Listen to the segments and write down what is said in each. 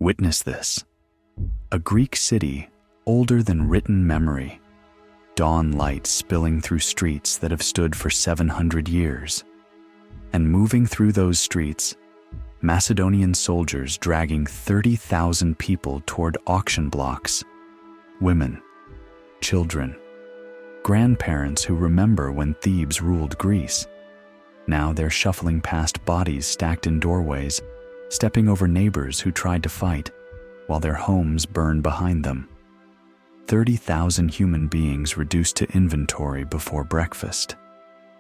Witness this. A Greek city older than written memory. Dawn light spilling through streets that have stood for 700 years. And moving through those streets, Macedonian soldiers dragging 30,000 people toward auction blocks. Women, children, grandparents who remember when Thebes ruled Greece. Now they're shuffling past bodies stacked in doorways, stepping over neighbors who tried to fight, while their homes burn behind them. 30,000 human beings reduced to inventory before breakfast,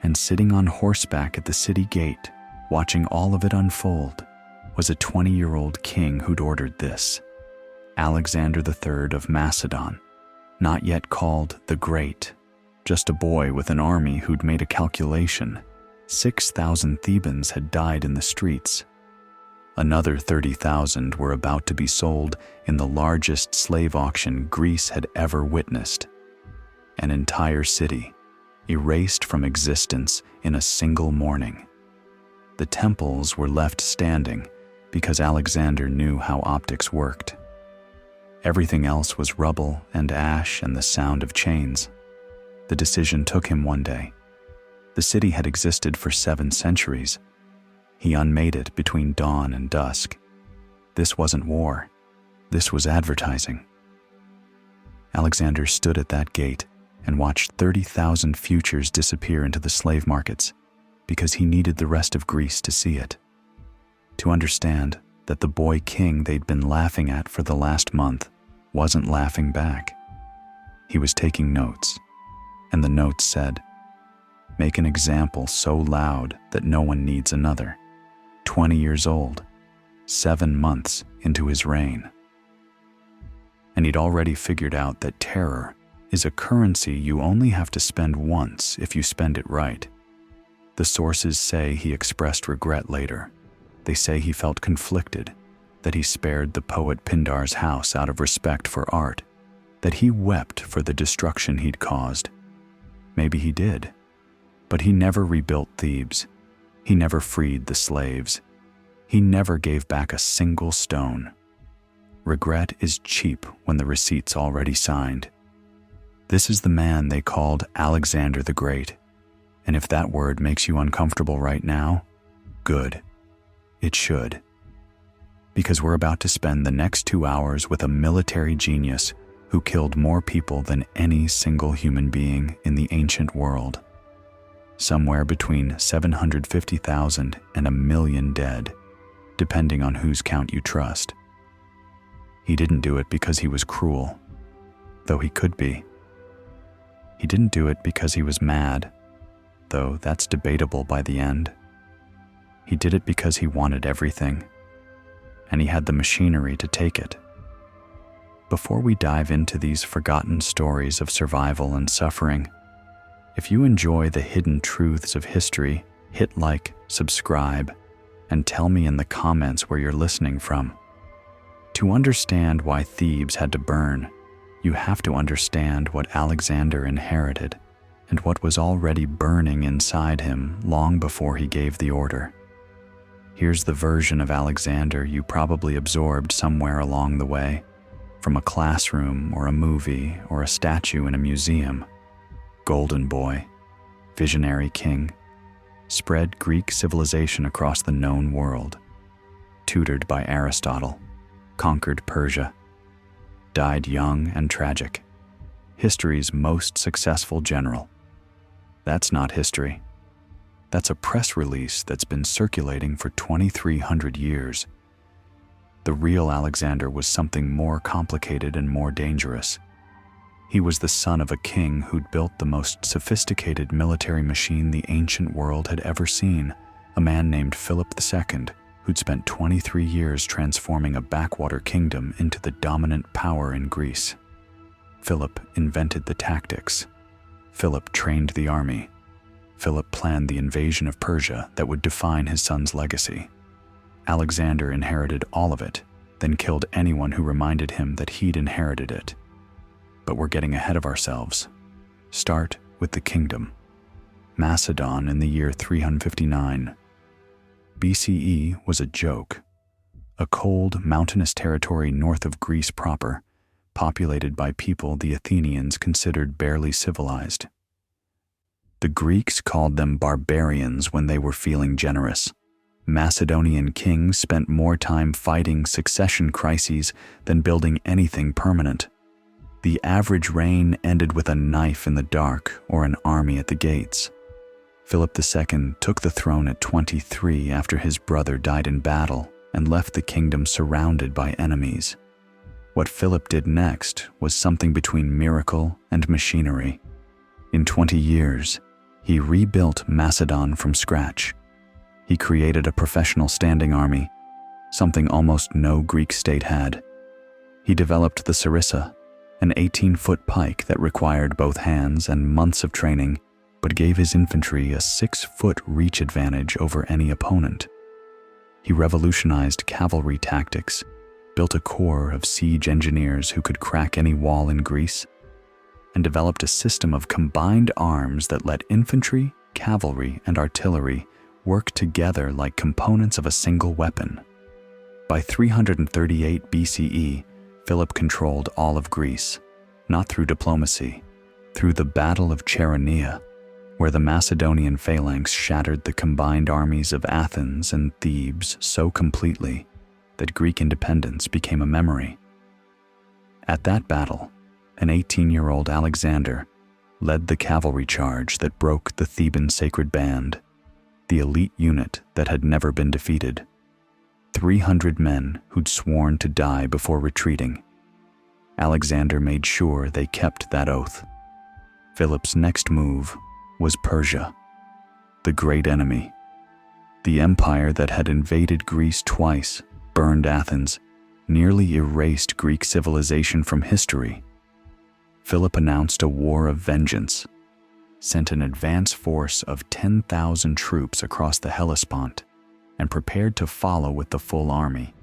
and sitting on horseback at the city gate, watching all of it unfold, was a 20-year-old king who'd ordered this. Alexander III of Macedon, not yet called the Great, just a boy with an army who'd made a calculation. 6,000 Thebans had died in the streets. Another 30,000 were about to be sold in the largest slave auction Greece had ever witnessed. An entire city, erased from existence in a single morning. The temples were left standing because Alexander knew how optics worked. Everything else was rubble and ash and the sound of chains. The decision took him one day. The city had existed for 7 centuries. He unmade it between dawn and dusk. This wasn't war. This was advertising. Alexander stood at that gate and watched 30,000 futures disappear into the slave markets because he needed the rest of Greece to see it. To understand that the boy king they'd been laughing at for the last month wasn't laughing back. He was taking notes, and the notes said, "Make an example so loud that no one needs another." 20 years old, 7 months into his reign. And he'd already figured out that terror is a currency you only have to spend once if you spend it right. The sources say he expressed regret later. They say he felt conflicted, that he spared the poet Pindar's house out of respect for art, that he wept for the destruction he'd caused. Maybe he did, but he never rebuilt Thebes. He never freed the slaves. He never gave back a single stone. Regret is cheap when the receipt's already signed. This is the man they called Alexander the Great. And if that word makes you uncomfortable right now, good. It should. Because we're about to spend the next 2 hours with a military genius who killed more people than any single human being in the ancient world. Somewhere between 750,000 and 1,000,000 dead, depending on whose count you trust. He didn't do it because he was cruel, though he could be. He didn't do it because he was mad, though that's debatable by the end. He did it because he wanted everything, and he had the machinery to take it. Before we dive into these forgotten stories of survival and suffering, if you enjoy the hidden truths of history, hit like, subscribe, and tell me in the comments where you're listening from. To understand why Thebes had to burn, you have to understand what Alexander inherited and what was already burning inside him long before he gave the order. Here's the version of Alexander you probably absorbed somewhere along the way, from a classroom or a movie or a statue in a museum. Golden boy, visionary king, spread Greek civilization across the known world, tutored by Aristotle, conquered Persia, died young and tragic, history's most successful general. That's not history. That's a press release that's been circulating for 2,300 years. The real Alexander was something more complicated and more dangerous. He was the son of a king who'd built the most sophisticated military machine the ancient world had ever seen, a man named Philip II, who'd spent 23 years transforming a backwater kingdom into the dominant power in Greece. Philip invented the tactics. Philip trained the army. Philip planned the invasion of Persia that would define his son's legacy. Alexander inherited all of it, then killed anyone who reminded him that he'd inherited it. But we're getting ahead of ourselves. Start with the kingdom. Macedon in the year 359. BCE was a joke. a cold, mountainous territory north of Greece proper, populated by people the Athenians considered barely civilized. The Greeks called them barbarians when they were feeling generous. Macedonian kings spent more time fighting succession crises than building anything permanent. The average reign ended with a knife in the dark or an army at the gates. Philip II took the throne at 23 after his brother died in battle and left the kingdom surrounded by enemies. What Philip did next was something between miracle and machinery. In 20 years, he rebuilt Macedon from scratch. He created a professional standing army, something almost no Greek state had. He developed the sarissa, an 18-foot pike that required both hands and months of training, but gave his infantry a 6-foot reach advantage over any opponent. He revolutionized cavalry tactics, built a corps of siege engineers who could crack any wall in Greece, and developed a system of combined arms that let infantry, cavalry, and artillery work together like components of a single weapon. By 338 BCE, Philip controlled all of Greece, not through diplomacy, through the Battle of Chaeronea, where the Macedonian phalanx shattered the combined armies of Athens and Thebes so completely that Greek independence became a memory. At that battle, an 18-year-old Alexander led the cavalry charge that broke the Theban sacred band, the elite unit that had never been defeated. 300 men who'd sworn to die before retreating. Alexander made sure they kept that oath. Philip's next move was Persia, the great enemy. The empire that had invaded Greece twice, burned Athens, nearly erased Greek civilization from history. Philip announced a war of vengeance, sent an advance force of 10,000 troops across the Hellespont, and prepared to follow with the full army.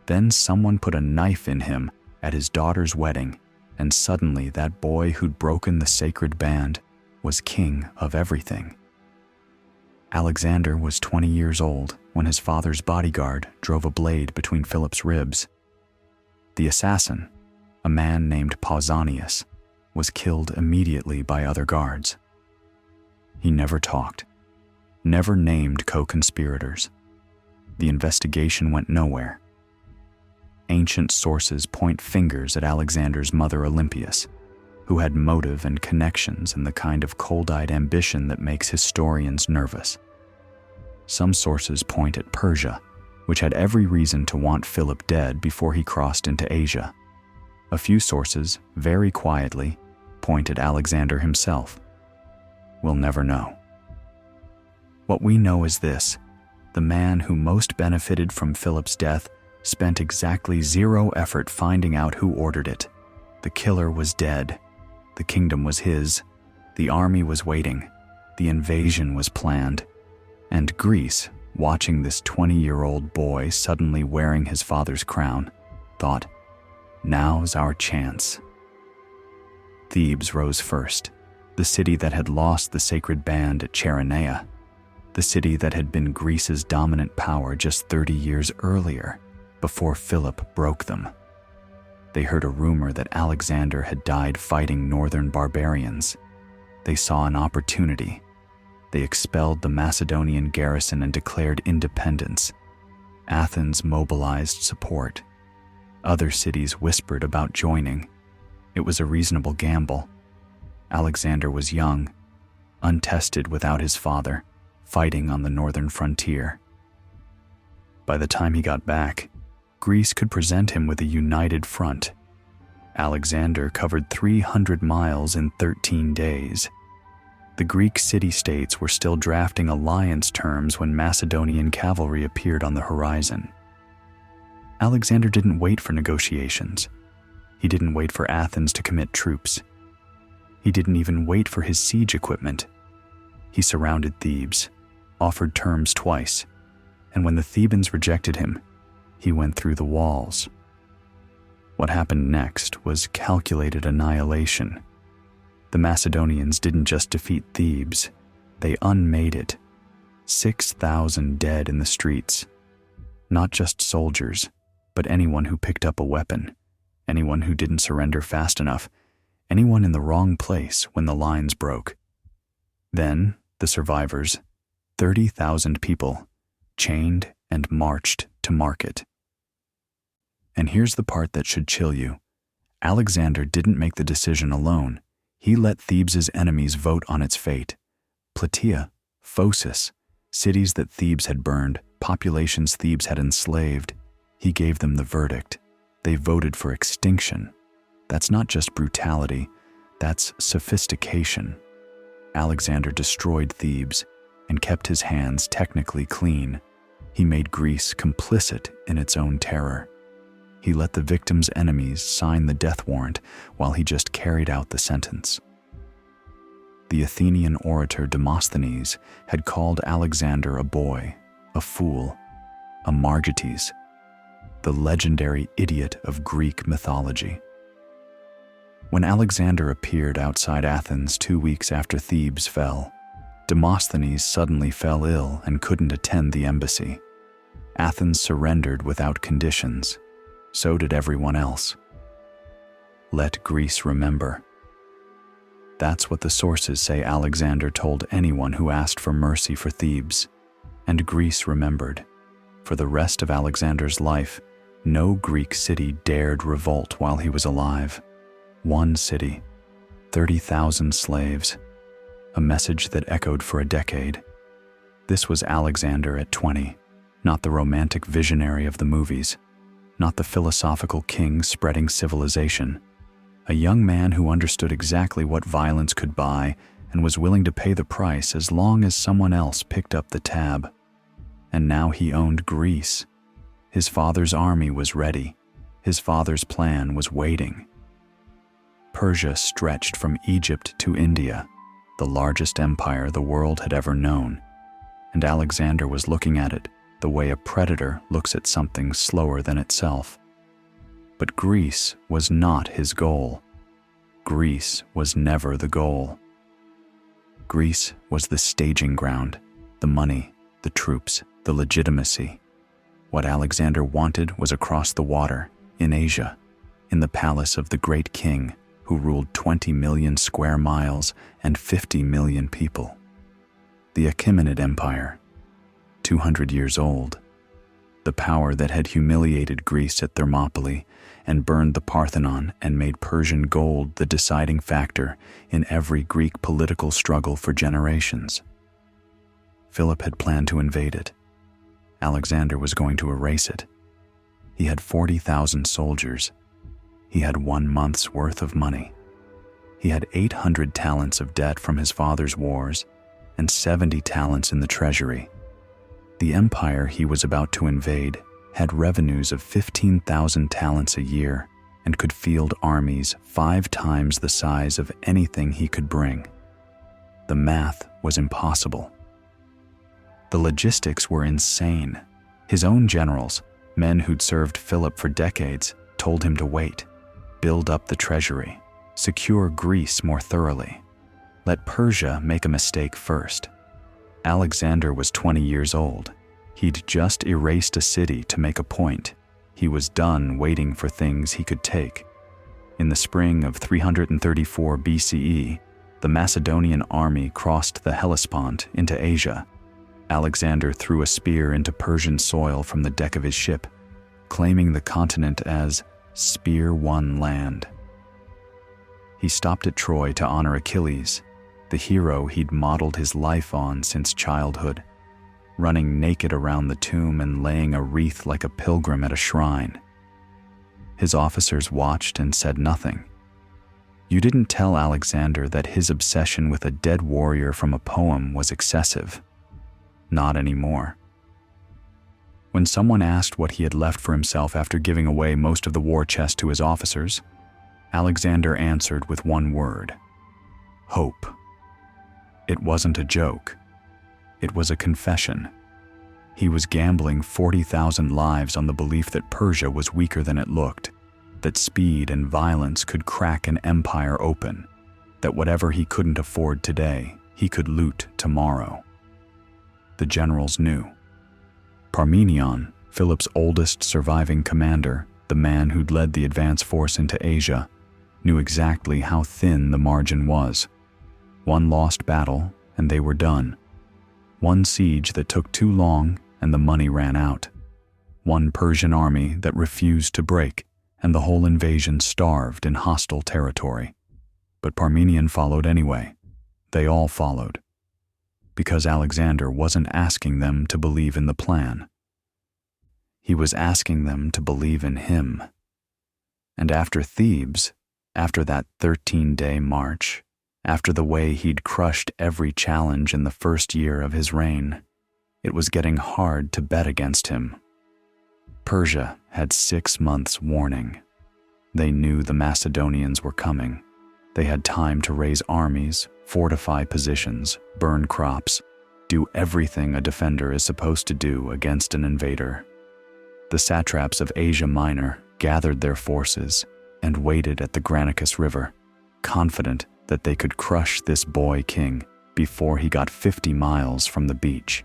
Then someone put a knife in him at his daughter's wedding, and suddenly that boy who'd broken the sacred band was king of everything. Alexander was 20 years old when his father's bodyguard drove a blade between Philip's ribs. The assassin, a man named Pausanias, was killed immediately by other guards. He never talked, never named co-conspirators. The investigation went nowhere. Ancient sources point fingers at Alexander's mother Olympias, who had motive and connections and the kind of cold-eyed ambition that makes historians nervous. Some sources point at Persia, which had every reason to want Philip dead before he crossed into Asia. A few sources, very quietly, point at Alexander himself. We'll never know. What we know is this: the man who most benefited from Philip's death spent exactly 0 effort finding out who ordered it. The killer was dead. The kingdom was his. The army was waiting. The invasion was planned. And Greece, watching this 20-year-old boy suddenly wearing his father's crown, thought, now's our chance. Thebes rose first, the city that had lost the sacred band at Chaeronea, the city that had been Greece's dominant power just 30 years earlier, before Philip broke them. They heard a rumor that Alexander had died fighting northern barbarians. They saw an opportunity. They expelled the Macedonian garrison and declared independence. Athens mobilized support. Other cities whispered about joining. It was a reasonable gamble. Alexander was young, untested without his father, fighting on the northern frontier. By the time he got back, Greece could present him with a united front. Alexander covered 300 miles in 13 days. The Greek city-states were still drafting alliance terms when Macedonian cavalry appeared on the horizon. Alexander didn't wait for negotiations. He didn't wait for Athens to commit troops. He didn't even wait for his siege equipment. He surrounded Thebes, offered terms twice, and when the Thebans rejected him, he went through the walls. What happened next was calculated annihilation. The Macedonians didn't just defeat Thebes, they unmade it. 6,000 dead in the streets. Not just soldiers, but anyone who picked up a weapon, anyone who didn't surrender fast enough, anyone in the wrong place when the lines broke. Then, the survivors, 30,000 people, chained and marched to market. And here's the part that should chill you. Alexander didn't make the decision alone. He let Thebes' enemies vote on its fate. Plataea, Phocis, cities that Thebes had burned, populations Thebes had enslaved. He gave them the verdict. They voted for extinction. That's not just brutality, that's sophistication. Alexander destroyed Thebes and kept his hands technically clean. He made Greece complicit in its own terror. He let the victims' enemies sign the death warrant while he just carried out the sentence. The Athenian orator Demosthenes had called Alexander a boy, a fool, a Margites, the legendary idiot of Greek mythology. When Alexander appeared outside Athens 2 weeks after Thebes fell, Demosthenes suddenly fell ill and couldn't attend the embassy. Athens surrendered without conditions. So did everyone else. Let Greece remember. That's what the sources say Alexander told anyone who asked for mercy for Thebes. And Greece remembered. For the rest of Alexander's life, no Greek city dared revolt while he was alive. One city, 30,000 slaves, a message that echoed for a decade. This was Alexander at 20, not the romantic visionary of the movies, not the philosophical king spreading civilization. A young man who understood exactly what violence could buy and was willing to pay the price as long as someone else picked up the tab. And now he owned Greece. His father's army was ready. His father's plan was waiting. Persia stretched from Egypt to India, the largest empire the world had ever known, and Alexander was looking at it the way a predator looks at something slower than itself. But Greece was not his goal. Greece was never the goal. Greece was the staging ground, the money, the troops, the legitimacy. What Alexander wanted was across the water, in Asia, in the palace of the great king who ruled 20 million square miles and 50 million people. The Achaemenid Empire, 200 years old, the power that had humiliated Greece at Thermopylae and burned the Parthenon and made Persian gold the deciding factor in every Greek political struggle for generations. Philip had planned to invade it. Alexander was going to erase it. He had 40,000 soldiers. He had 1 month's worth of money. He had 800 talents of debt from his father's wars and 70 talents in the treasury. The empire he was about to invade had revenues of 15,000 talents a year and could field armies 5 times the size of anything he could bring. The math was impossible. The logistics were insane. His own generals, men who'd served Philip for decades, told him to wait, build up the treasury, secure Greece more thoroughly. Let Persia make a mistake first. Alexander was 20 years old. He'd just erased a city to make a point. He was done waiting for things he could take. In the spring of 334 BCE, the Macedonian army crossed the Hellespont into Asia. Alexander threw a spear into Persian soil from the deck of his ship, claiming the continent as spear-won land. He stopped at Troy to honor Achilles, the hero he'd modeled his life on since childhood, running naked around the tomb and laying a wreath like a pilgrim at a shrine. His officers watched and said nothing. You didn't tell Alexander that his obsession with a dead warrior from a poem was excessive. Not anymore. When someone asked what he had left for himself after giving away most of the war chest to his officers, Alexander answered with one word: hope. It wasn't a joke. It was a confession. He was gambling 40,000 lives on the belief that Persia was weaker than it looked, that speed and violence could crack an empire open, that whatever he couldn't afford today, he could loot tomorrow. The generals knew. Parmenion, Philip's oldest surviving commander, the man who'd led the advance force into Asia, knew exactly how thin the margin was. One lost battle, and they were done. One siege that took too long, and the money ran out. One Persian army that refused to break, and the whole invasion starved in hostile territory. But Parmenion followed anyway. They all followed. Because Alexander wasn't asking them to believe in the plan. He was asking them to believe in him. And after Thebes, after that 13-day march, after the way he'd crushed every challenge in the first year of his reign, it was getting hard to bet against him. Persia had 6 months' warning. They knew the Macedonians were coming. They had time to raise armies, fortify positions, burn crops, do everything a defender is supposed to do against an invader. The satraps of Asia Minor gathered their forces and waited at the Granicus River, confident that they could crush this boy king before he got 50 miles from the beach.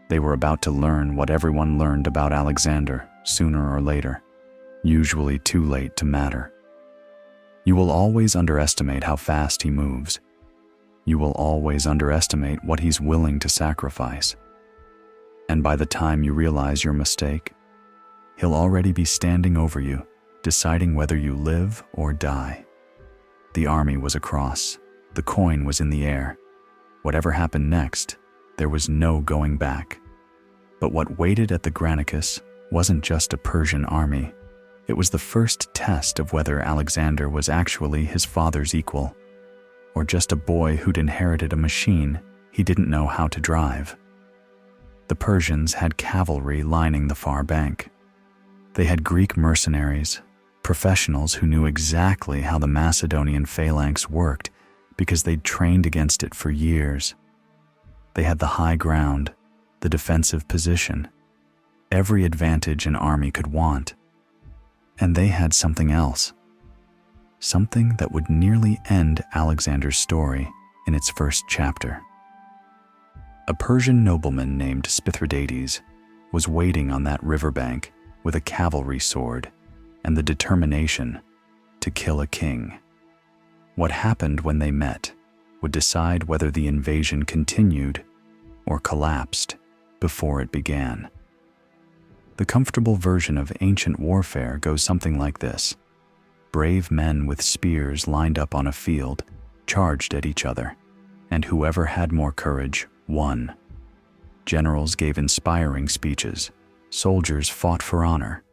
They were about to learn what everyone learned about Alexander sooner or later, usually too late to matter. You will always underestimate how fast he moves. You will always underestimate what he's willing to sacrifice. And by the time you realize your mistake, he'll already be standing over you, deciding whether you live or die. The army was across. The coin was in the air. Whatever happened next, there was no going back. But what waited at the Granicus wasn't just a Persian army. It was the first test of whether Alexander was actually his father's equal, or just a boy who'd inherited a machine he didn't know how to drive. The Persians had cavalry lining the far bank. They had Greek mercenaries, professionals who knew exactly how the Macedonian phalanx worked because they'd trained against it for years. They had the high ground, the defensive position, every advantage an army could want. And they had something else, something that would nearly end Alexander's story in its first chapter. A Persian nobleman named Spithridates was waiting on that riverbank with a cavalry sword and the determination to kill a king. What happened when they met would decide whether the invasion continued or collapsed before it began. The comfortable version of ancient warfare goes something like this. Brave men with spears lined up on a field charged at each other, and whoever had more courage won. Generals gave inspiring speeches. Soldiers fought for honor.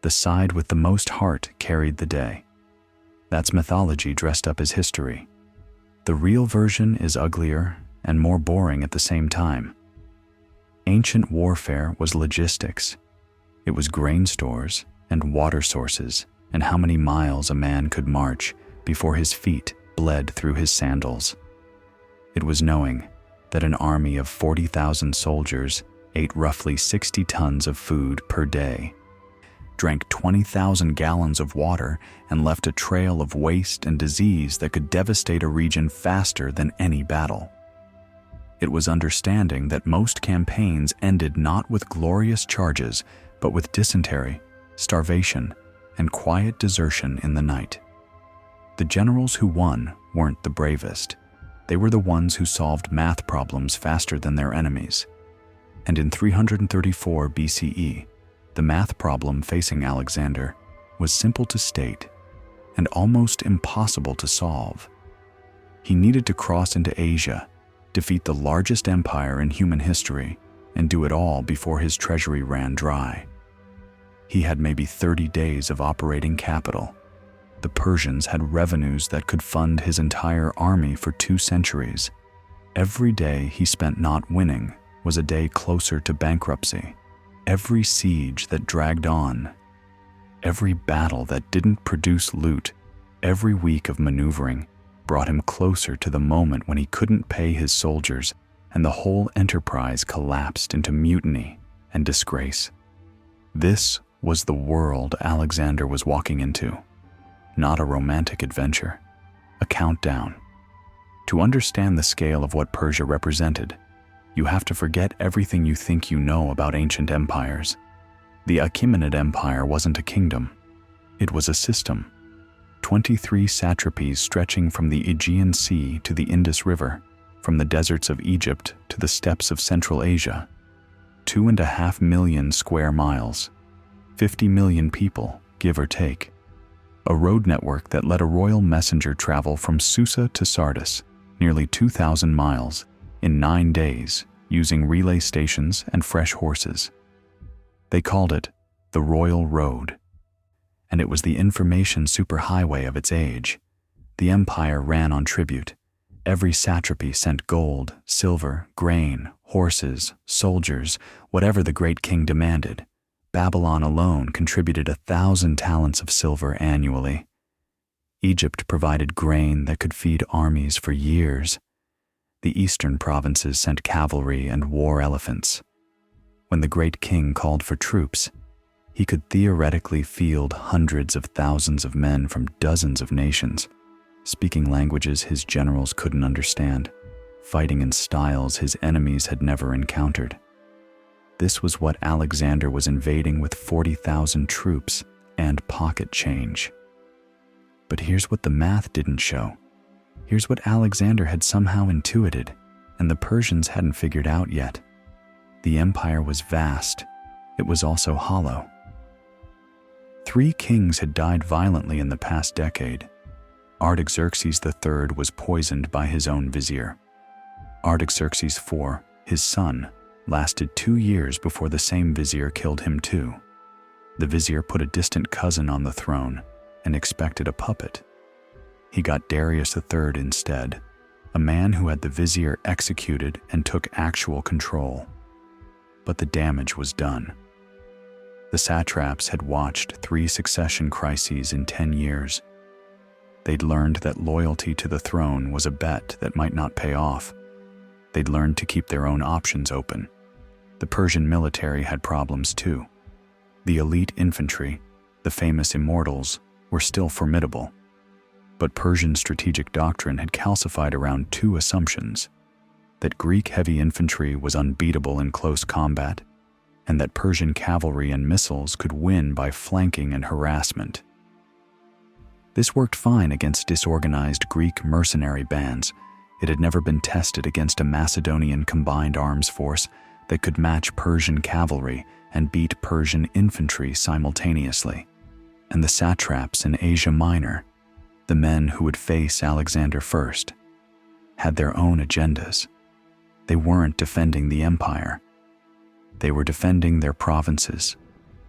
The side with the most heart carried the day. That's mythology dressed up as history. The real version is uglier and more boring at the same time. Ancient warfare was logistics. It was grain stores and water sources and how many miles a man could march before his feet bled through his sandals. It was knowing that an army of 40,000 soldiers ate roughly 60 tons of food per day, drank 20,000 gallons of water, and left a trail of waste and disease that could devastate a region faster than any battle. It was understanding that most campaigns ended not with glorious charges, but with dysentery, starvation, and quiet desertion in the night. The generals who won weren't the bravest. They were the ones who solved math problems faster than their enemies. And in 334 BCE, the math problem facing Alexander was simple to state and almost impossible to solve. He needed to cross into Asia, defeat the largest empire in human history, and do it all before his treasury ran dry. He had maybe 30 days of operating capital. The Persians had revenues that could fund his entire army for 2 centuries. Every day he spent not winning was a day closer to bankruptcy. Every siege that dragged on, every battle that didn't produce loot, every week of maneuvering brought him closer to the moment when he couldn't pay his soldiers and the whole enterprise collapsed into mutiny and disgrace. This was the world Alexander was walking into. Not a romantic adventure, a countdown. To understand the scale of what Persia represented, you have to forget everything you think you know about ancient empires. The Achaemenid Empire wasn't a kingdom. It was a system. 23 satrapies stretching from the Aegean Sea to the Indus River, from the deserts of Egypt to the steppes of Central Asia. 2.5 million square miles. 50 million people, give or take. A road network that let a royal messenger travel from Susa to Sardis, nearly 2,000 miles, in 9 days, using relay stations and fresh horses. They called it the Royal Road. And it was the information superhighway of its age. The empire ran on tribute. Every satrapy sent gold, silver, grain, horses, soldiers, whatever the great king demanded. Babylon alone contributed 1,000 talents of silver annually. Egypt provided grain that could feed armies for years. The eastern provinces sent cavalry and war elephants. When the great king called for troops, he could theoretically field hundreds of thousands of men from dozens of nations, speaking languages his generals couldn't understand, fighting in styles his enemies had never encountered. This was what Alexander was invading with 40,000 troops and pocket change. But here's what the math didn't show. Here's what Alexander had somehow intuited, and the Persians hadn't figured out yet. The empire was vast. It was also hollow. 3 kings had died violently in the past decade. Artaxerxes III was poisoned by his own vizier. Artaxerxes IV, his son, lasted 2 years before the same vizier killed him too. The vizier put a distant cousin on the throne and expected a puppet. He got Darius III instead, a man who had the vizier executed and took actual control. But the damage was done. The satraps had watched 3 succession crises in 10 years. They'd learned that loyalty to the throne was a bet that might not pay off. They'd learned to keep their own options open. The Persian military had problems too. The elite infantry, the famous immortals, were still formidable. But Persian strategic doctrine had calcified around 2 assumptions: that Greek heavy infantry was unbeatable in close combat, and that Persian cavalry and missiles could win by flanking and harassment. This worked fine against disorganized Greek mercenary bands. It had never been tested against a Macedonian combined arms force that could match Persian cavalry and beat Persian infantry simultaneously. And the satraps in Asia Minor, the men who would face Alexander first, had their own agendas. They weren't defending the empire. They were defending their provinces,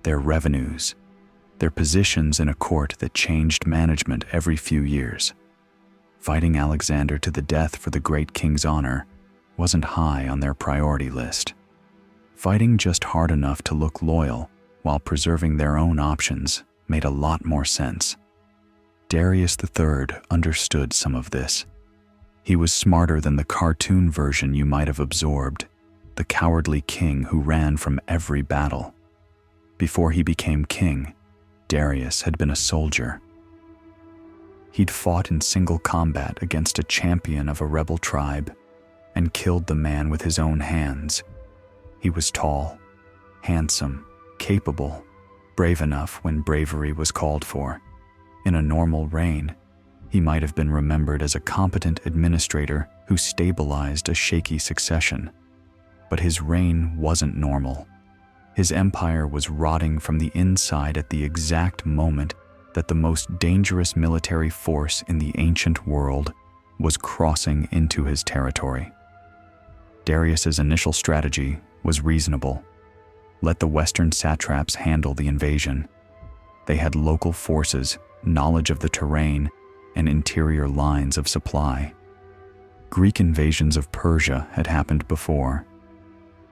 their revenues, their positions in a court that changed management every few years. Fighting Alexander to the death for the great king's honor wasn't high on their priority list. Fighting just hard enough to look loyal while preserving their own options made a lot more sense. Darius III understood some of this. He was smarter than the cartoon version you might have absorbed, the cowardly king who ran from every battle. Before he became king, Darius had been a soldier. He'd fought in single combat against a champion of a rebel tribe and killed the man with his own hands. He was tall, handsome, capable, brave enough when bravery was called for. In a normal reign, he might have been remembered as a competent administrator who stabilized a shaky succession. But his reign wasn't normal. His empire was rotting from the inside at the exact moment that the most dangerous military force in the ancient world was crossing into his territory. Darius's initial strategy was reasonable. Let the Western satraps handle the invasion. They had local forces, knowledge of the terrain, and interior lines of supply. Greek invasions of Persia had happened before.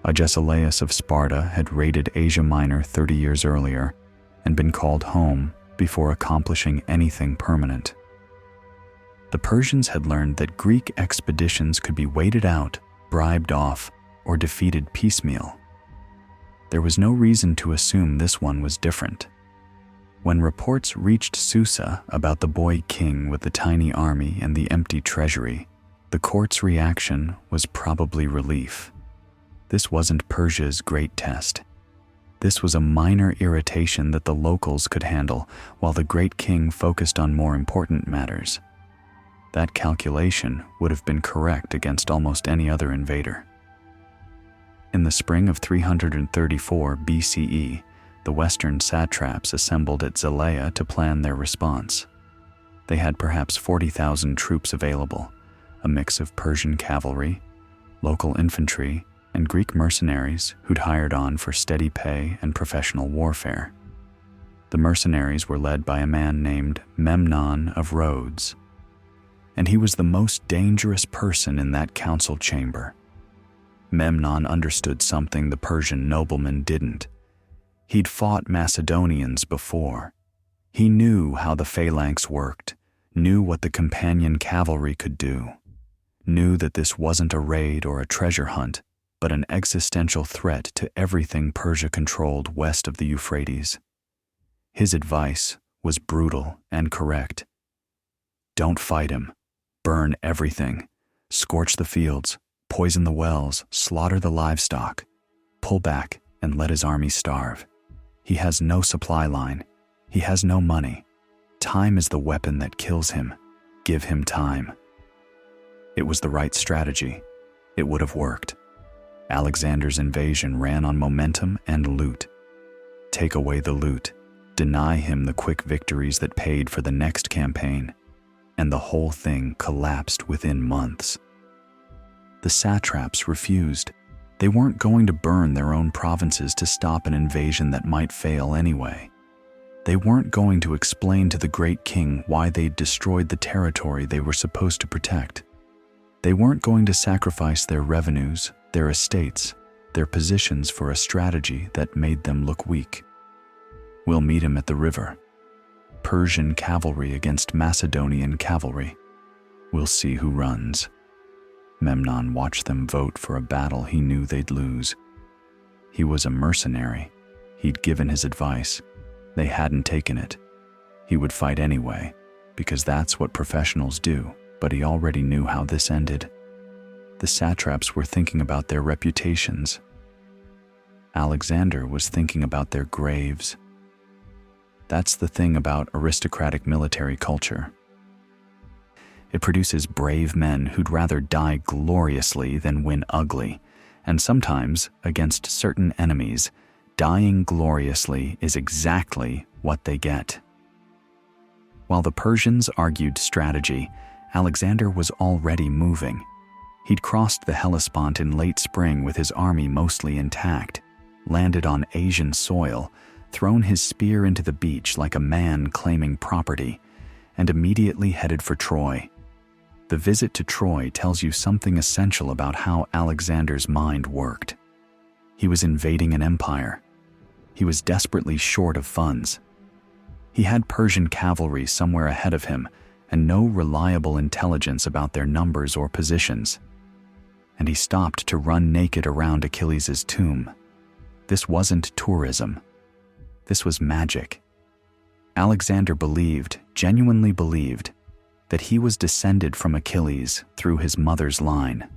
Agesilaus of Sparta had raided Asia Minor 30 years earlier and been called home before accomplishing anything permanent. The Persians had learned that Greek expeditions could be waited out, bribed off, or defeated piecemeal. There was no reason to assume this one was different. When reports reached Susa about the boy king with the tiny army and the empty treasury, the court's reaction was probably relief. This wasn't Persia's great test. This was a minor irritation that the locals could handle, while the great king focused on more important matters. That calculation would have been correct against almost any other invader. In the spring of 334 BCE, the western satraps assembled at Zelaya to plan their response. They had perhaps 40,000 troops available, a mix of Persian cavalry, local infantry, and Greek mercenaries who'd hired on for steady pay and professional warfare. The mercenaries were led by a man named Memnon of Rhodes, and he was the most dangerous person in that council chamber. Memnon understood something the Persian nobleman didn't. He'd fought Macedonians before. He knew how the phalanx worked, knew what the companion cavalry could do, knew that this wasn't a raid or a treasure hunt, but an existential threat to everything Persia controlled west of the Euphrates. His advice was brutal and correct. Don't fight him. Burn everything. Scorch the fields, poison the wells, slaughter the livestock. Pull back and let his army starve. He has no supply line. He has no money. Time is the weapon that kills him. Give him time. It was the right strategy. It would have worked. Alexander's invasion ran on momentum and loot. Take away the loot. Deny him the quick victories that paid for the next campaign, and the whole thing collapsed within months. The satraps refused. They weren't going to burn their own provinces to stop an invasion that might fail anyway. They weren't going to explain to the great king why they'd destroyed the territory they were supposed to protect. They weren't going to sacrifice their revenues, their estates, their positions for a strategy that made them look weak. We'll meet him at the river. Persian cavalry against Macedonian cavalry. We'll see who runs. Memnon watched them vote for a battle he knew they'd lose. He was a mercenary. He'd given his advice. They hadn't taken it. He would fight anyway, because that's what professionals do, but he already knew how this ended. The satraps were thinking about their reputations. Alexander was thinking about their graves. That's the thing about aristocratic military culture. It produces brave men who'd rather die gloriously than win ugly, and sometimes, against certain enemies, dying gloriously is exactly what they get. While the Persians argued strategy, Alexander was already moving. He'd crossed the Hellespont in late spring with his army mostly intact, landed on Asian soil, thrown his spear into the beach like a man claiming property, and immediately headed for Troy. The visit to Troy tells you something essential about how Alexander's mind worked. He was invading an empire. He was desperately short of funds. He had Persian cavalry somewhere ahead of him and no reliable intelligence about their numbers or positions. And he stopped to run naked around Achilles' tomb. This wasn't tourism. This was magic. Alexander believed, genuinely believed, that he was descended from Achilles through his mother's line.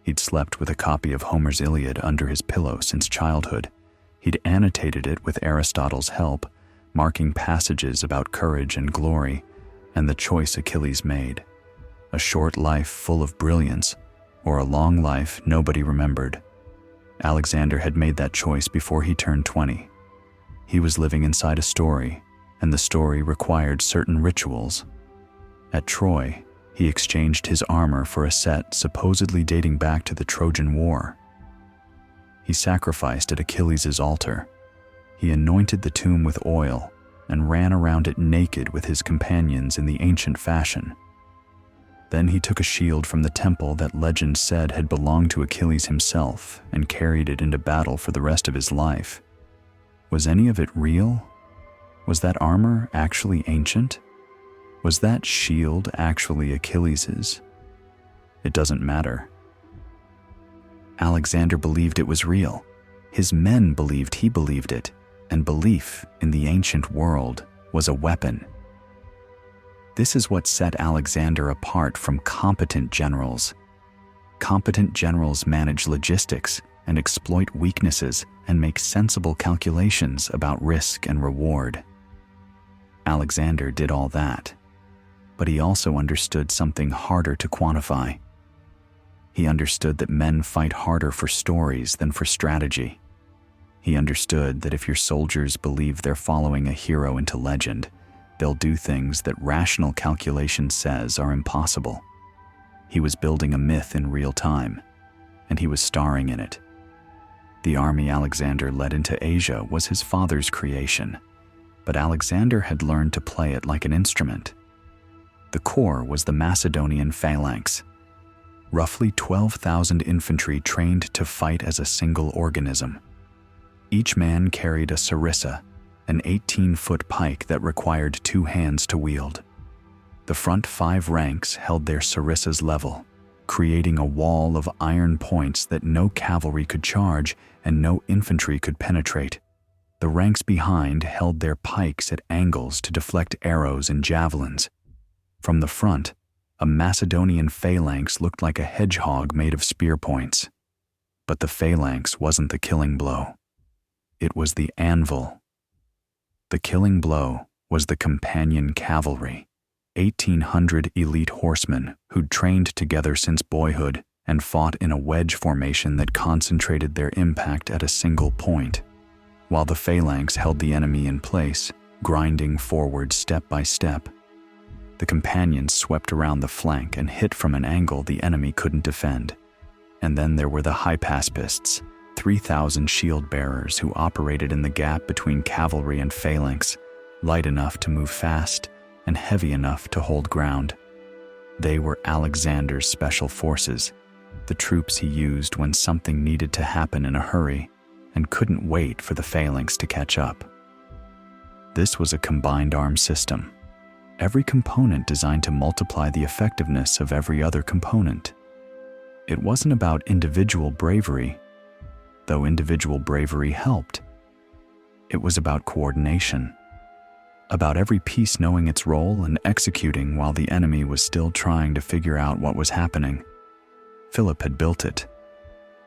He'd slept with a copy of Homer's Iliad under his pillow since childhood. He'd annotated it with Aristotle's help, marking passages about courage and glory, and the choice Achilles made: a short life full of brilliance, or a long life nobody remembered. Alexander had made that choice before he turned 20. He was living inside a story, and the story required certain rituals. At Troy, he exchanged his armor for a set supposedly dating back to the Trojan War. He sacrificed at Achilles' altar. He anointed the tomb with oil and ran around it naked with his companions in the ancient fashion. Then he took a shield from the temple that legend said had belonged to Achilles himself and carried it into battle for the rest of his life. Was any of it real? Was that armor actually ancient? Was that shield actually Achilles's? It doesn't matter. Alexander believed it was real. His men believed he believed it, and belief in the ancient world was a weapon. This is what set Alexander apart from competent generals. Competent generals manage logistics, and exploit weaknesses and make sensible calculations about risk and reward. Alexander did all that, but he also understood something harder to quantify. He understood that men fight harder for stories than for strategy. He understood that if your soldiers believe they're following a hero into legend, they'll do things that rational calculation says are impossible. He was building a myth in real time, and he was starring in it. The army Alexander led into Asia was his father's creation, but Alexander had learned to play it like an instrument. The core was the Macedonian phalanx, roughly 12,000 infantry trained to fight as a single organism. Each man carried a sarissa, an 18-foot pike that required 2 hands to wield. The front 5 ranks held their sarissas level, creating a wall of iron points that no cavalry could charge and no infantry could penetrate. The ranks behind held their pikes at angles to deflect arrows and javelins. From the front, a Macedonian phalanx looked like a hedgehog made of spear points. But the phalanx wasn't the killing blow. It was the anvil. The killing blow was the companion cavalry, 1,800 elite horsemen who'd trained together since boyhood and fought in a wedge formation that concentrated their impact at a single point. While the phalanx held the enemy in place, grinding forward step by step, the companions swept around the flank and hit from an angle the enemy couldn't defend. And then there were the hypaspists, 3,000 shield bearers who operated in the gap between cavalry and phalanx, light enough to move fast and heavy enough to hold ground. They were Alexander's special forces, the troops he used when something needed to happen in a hurry and couldn't wait for the phalanx to catch up. This was a combined arms system, every component designed to multiply the effectiveness of every other component. It wasn't about individual bravery, though individual bravery helped. It was about coordination, about every piece knowing its role and executing while the enemy was still trying to figure out what was happening. Philip had built it,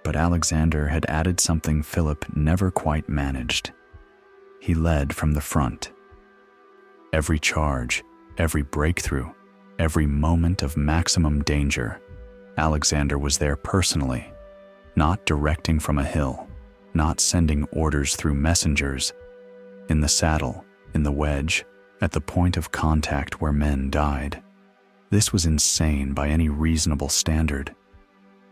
but Alexander had added something Philip never quite managed. He led from the front. Every charge, every breakthrough, every moment of maximum danger, Alexander was there personally, not directing from a hill, not sending orders through messengers, in the saddle, in the wedge, at the point of contact where men died. This was insane by any reasonable standard.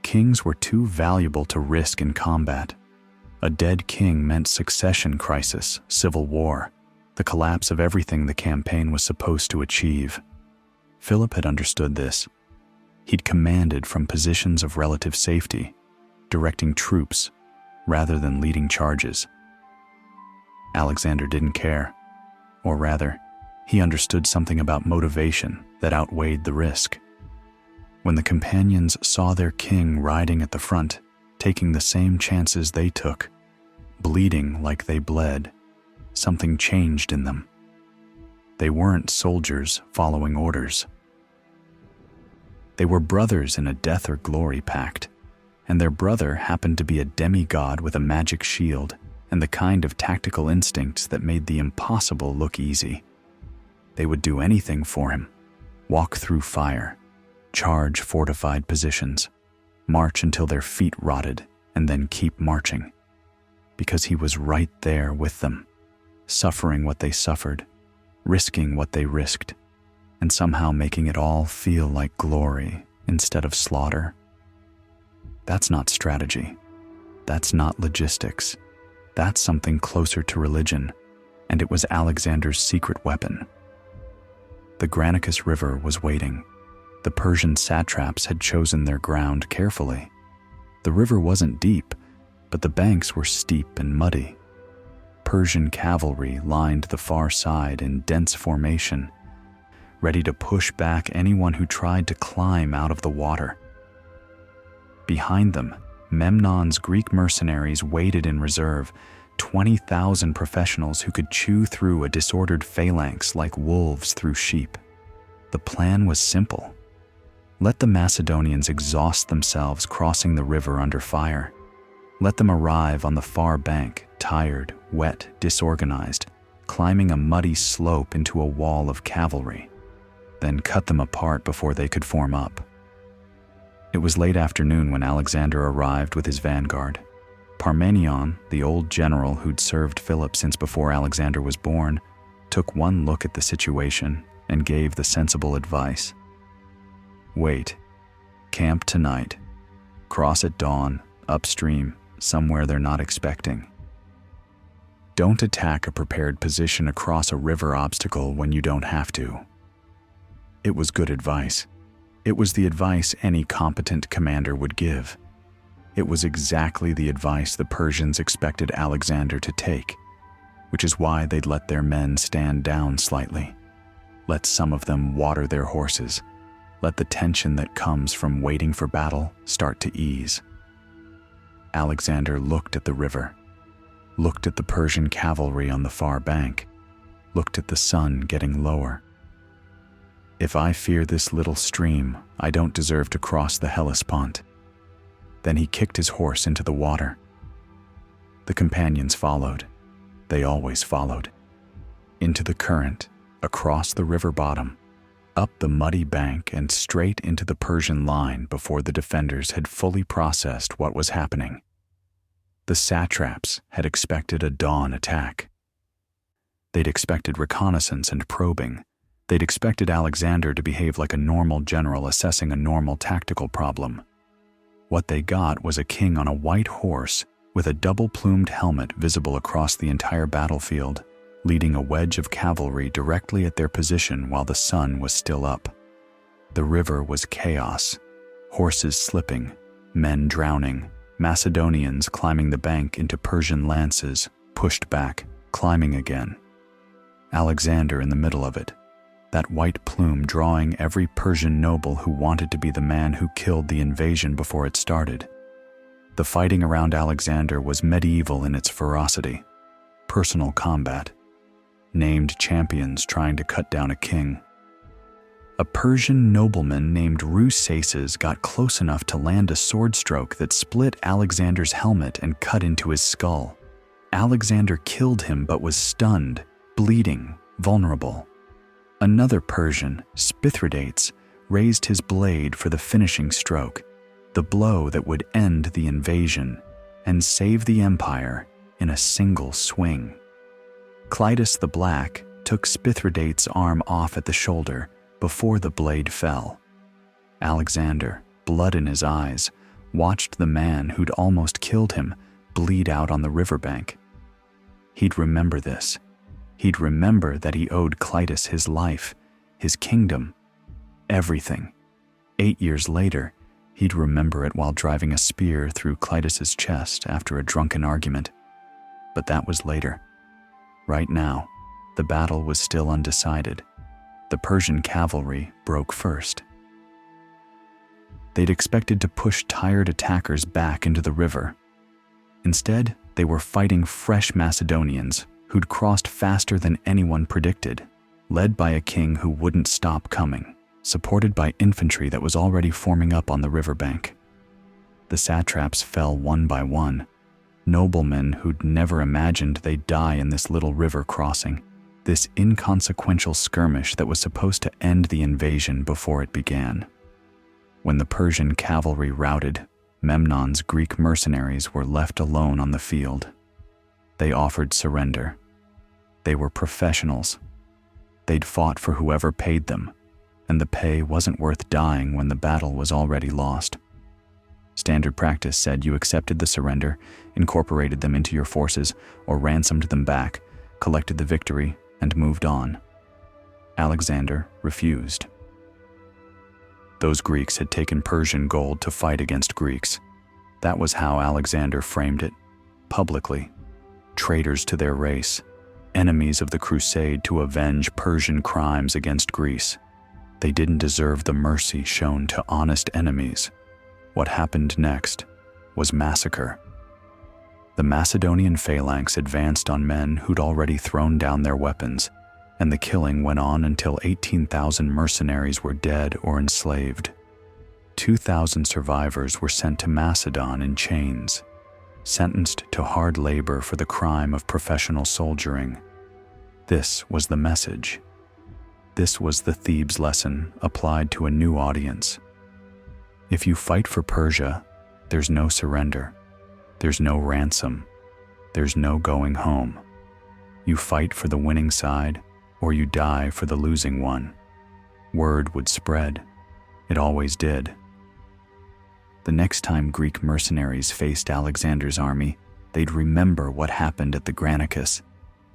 Kings were too valuable to risk in combat. A dead king meant succession crisis, civil war, the collapse of everything the campaign was supposed to achieve. Philip had understood this. He'd commanded from positions of relative safety, directing troops rather than leading charges. Alexander didn't care, or rather, he understood something about motivation that outweighed the risk. When the companions saw their king riding at the front, taking the same chances they took, bleeding like they bled, something changed in them. They weren't soldiers following orders. They were brothers in a death or glory pact, and their brother happened to be a demigod with a magic shield and the kind of tactical instincts that made the impossible look easy. They would do anything for him, walk through fire, charge fortified positions, march until their feet rotted, and then keep marching, because he was right there with them, suffering what they suffered, risking what they risked, and somehow making it all feel like glory instead of slaughter. That's not strategy. That's not logistics. That's something closer to religion, and it was Alexander's secret weapon. The Granicus River was waiting. The Persian satraps had chosen their ground carefully. The river wasn't deep, but the banks were steep and muddy. Persian cavalry lined the far side in dense formation, ready to push back anyone who tried to climb out of the water. Behind them, Memnon's Greek mercenaries waited in reserve, 20,000 professionals who could chew through a disordered phalanx like wolves through sheep. The plan was simple. Let the Macedonians exhaust themselves crossing the river under fire. Let them arrive on the far bank, tired, wet, disorganized, climbing a muddy slope into a wall of cavalry, then cut them apart before they could form up. It was late afternoon when Alexander arrived with his vanguard. Parmenion, the old general who'd served Philip since before Alexander was born, took one look at the situation and gave the sensible advice. Wait. Camp tonight. Cross at dawn, upstream, somewhere they're not expecting. Don't attack a prepared position across a river obstacle when you don't have to. It was good advice. It was the advice any competent commander would give. It was exactly the advice the Persians expected Alexander to take, which is why they'd let their men stand down slightly. Let some of them water their horses. Let the tension that comes from waiting for battle start to ease. Alexander looked at the river, looked at the Persian cavalry on the far bank, looked at the sun getting lower. If I fear this little stream, I don't deserve to cross the Hellespont. Then he kicked his horse into the water. The companions followed. They always followed. Into the current, across the river bottom, up the muddy bank and straight into the Persian line before the defenders had fully processed what was happening. The satraps had expected a dawn attack. They'd expected reconnaissance and probing. They'd expected Alexander to behave like a normal general assessing a normal tactical problem. What they got was a king on a white horse with a double-plumed helmet visible across the entire battlefield, leading a wedge of cavalry directly at their position while the sun was still up. The river was chaos, horses slipping, men drowning, Macedonians climbing the bank into Persian lances, pushed back, climbing again. Alexander in the middle of it, that white plume drawing every Persian noble who wanted to be the man who killed the invasion before it started. The fighting around Alexander was medieval in its ferocity, personal combat, named champions trying to cut down a king. A Persian nobleman named Rusaces got close enough to land a sword stroke that split Alexander's helmet and cut into his skull. Alexander killed him but was stunned, bleeding, vulnerable. Another Persian, Spithridates, raised his blade for the finishing stroke, the blow that would end the invasion and save the empire in a single swing. Clitus the Black took Spithridates' arm off at the shoulder before the blade fell. Alexander, blood in his eyes, watched the man who'd almost killed him bleed out on the riverbank. He'd remember this. He'd remember that he owed Clitus his life, his kingdom, everything. 8 years later, he'd remember it while driving a spear through Clitus's chest after a drunken argument. But that was later. Right now, the battle was still undecided. The Persian cavalry broke first. They'd expected to push tired attackers back into the river. Instead, they were fighting fresh Macedonians who'd crossed faster than anyone predicted, led by a king who wouldn't stop coming, supported by infantry that was already forming up on the riverbank. The satraps fell one by one, noblemen who'd never imagined they'd die in this little river crossing, this inconsequential skirmish that was supposed to end the invasion before it began. When the Persian cavalry routed, Memnon's Greek mercenaries were left alone on the field. They offered surrender. They were professionals. They'd fought for whoever paid them, and the pay wasn't worth dying when the battle was already lost. Standard practice said you accepted the surrender, incorporated them into your forces, or ransomed them back, collected the victory, and moved on. Alexander refused. Those Greeks had taken Persian gold to fight against Greeks. That was how Alexander framed it, publicly. Traitors to their race, enemies of the crusade to avenge Persian crimes against Greece. They didn't deserve the mercy shown to honest enemies. What happened next was massacre. The Macedonian phalanx advanced on men who'd already thrown down their weapons, and the killing went on until 18,000 mercenaries were dead or enslaved. 2,000 survivors were sent to Macedon in chains. sentenced to hard labor for the crime of professional soldiering. This was the message. This was the Thebes lesson applied to a new audience. If you fight for Persia, there's no surrender. There's no ransom. There's no going home. You fight for the winning side, or you die for the losing one. Word would spread. It always did. The next time Greek mercenaries faced Alexander's army, they'd remember what happened at the Granicus.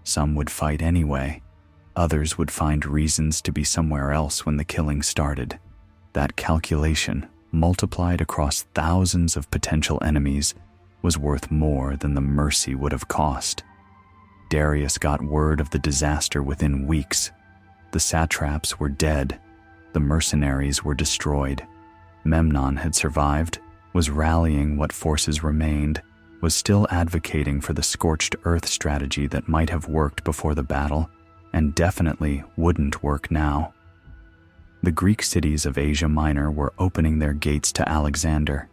Some would fight anyway. Others would find reasons to be somewhere else when the killing started. That calculation, multiplied across thousands of potential enemies, was worth more than the mercy would have cost. Darius got word of the disaster within weeks. The satraps were dead. The mercenaries were destroyed. Memnon had survived, was rallying what forces remained, was still advocating for the scorched earth strategy that might have worked before the battle, and definitely wouldn't work now. The Greek cities of Asia Minor were opening their gates to Alexander,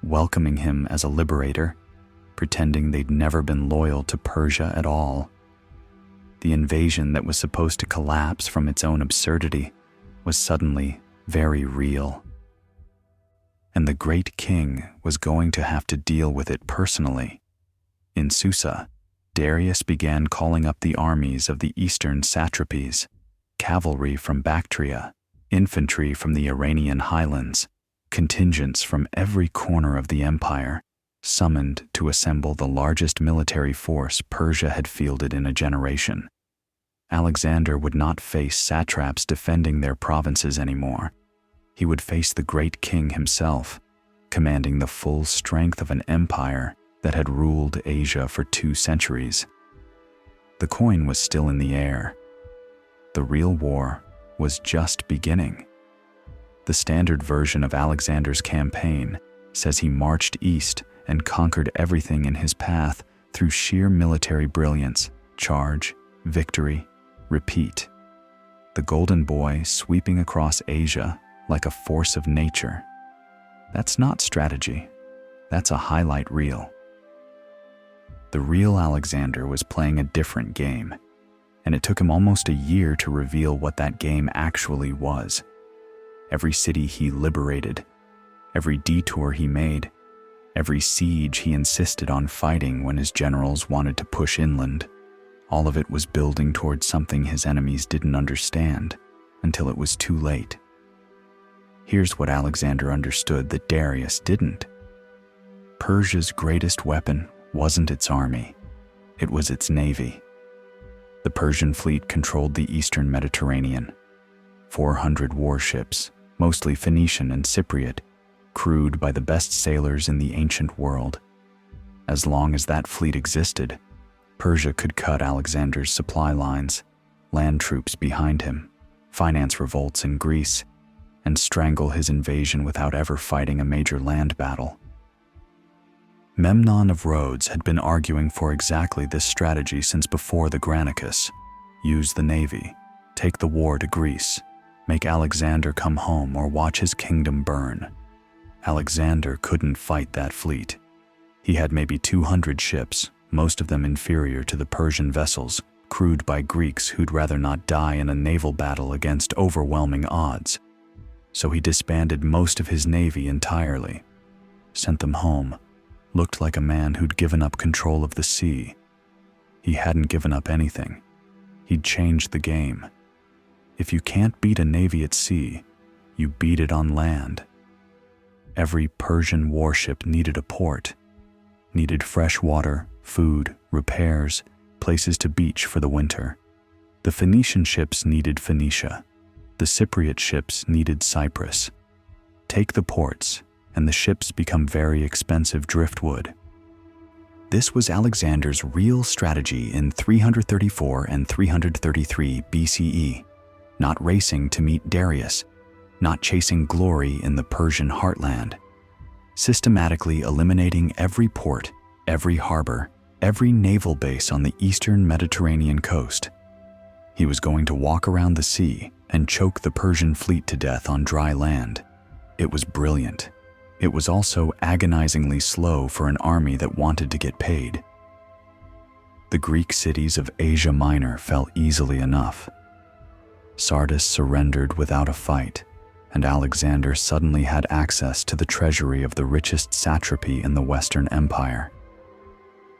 welcoming him as a liberator, pretending they'd never been loyal to Persia at all. The invasion that was supposed to collapse from its own absurdity was suddenly very real. And the great king was going to have to deal with it personally. In Susa, Darius began calling up the armies of the eastern satrapies, cavalry from Bactria, infantry from the Iranian highlands, contingents from every corner of the empire, summoned to assemble the largest military force Persia had fielded in a generation. Alexander would not face satraps defending their provinces anymore. He would face the great king himself, commanding the full strength of an empire that had ruled Asia for 2 centuries. The coin was still in the air. The real war was just beginning. The standard version of Alexander's campaign says he marched east and conquered everything in his path through sheer military brilliance, charge, victory, repeat. The golden boy sweeping across Asia like a force of nature. That's not strategy. That's a highlight reel. The real Alexander was playing a different game, and it took him almost a year to reveal what that game actually was. Every city he liberated, every detour he made, every siege he insisted on fighting when his generals wanted to push inland, all of it was building towards something his enemies didn't understand until it was too late. Here's what Alexander understood that Darius didn't. Persia's greatest weapon wasn't its army, it was its navy. The Persian fleet controlled the eastern Mediterranean. 400 warships, mostly Phoenician and Cypriot, crewed by the best sailors in the ancient world. As long as that fleet existed, Persia could cut Alexander's supply lines, land troops behind him, finance revolts in Greece, and strangle his invasion without ever fighting a major land battle. Memnon of Rhodes had been arguing for exactly this strategy since before the Granicus. Use the navy, take the war to Greece, make Alexander come home or watch his kingdom burn. Alexander couldn't fight that fleet. He had maybe 200 ships, most of them inferior to the Persian vessels, crewed by Greeks who'd rather not die in a naval battle against overwhelming odds. So he disbanded most of his navy entirely, sent them home, looked like a man who'd given up control of the sea. He hadn't given up anything. He'd changed the game. If you can't beat a navy at sea, you beat it on land. Every Persian warship needed a port, needed fresh water, food, repairs, places to beach for the winter. The Phoenician ships needed Phoenicia. The Cypriot ships needed Cyprus. Take the ports, and the ships become very expensive driftwood. This was Alexander's real strategy in 334 and 333 BCE, not racing to meet Darius, not chasing glory in the Persian heartland, systematically eliminating every port, every harbor, every naval base on the eastern Mediterranean coast. He was going to walk around the sea and choke the Persian fleet to death on dry land. It was brilliant. it was also agonizingly slow for an army that wanted to get paid. The Greek cities of Asia Minor fell easily enough. Sardis surrendered without a fight, and Alexander suddenly had access to the treasury of the richest satrapy in the Western Empire.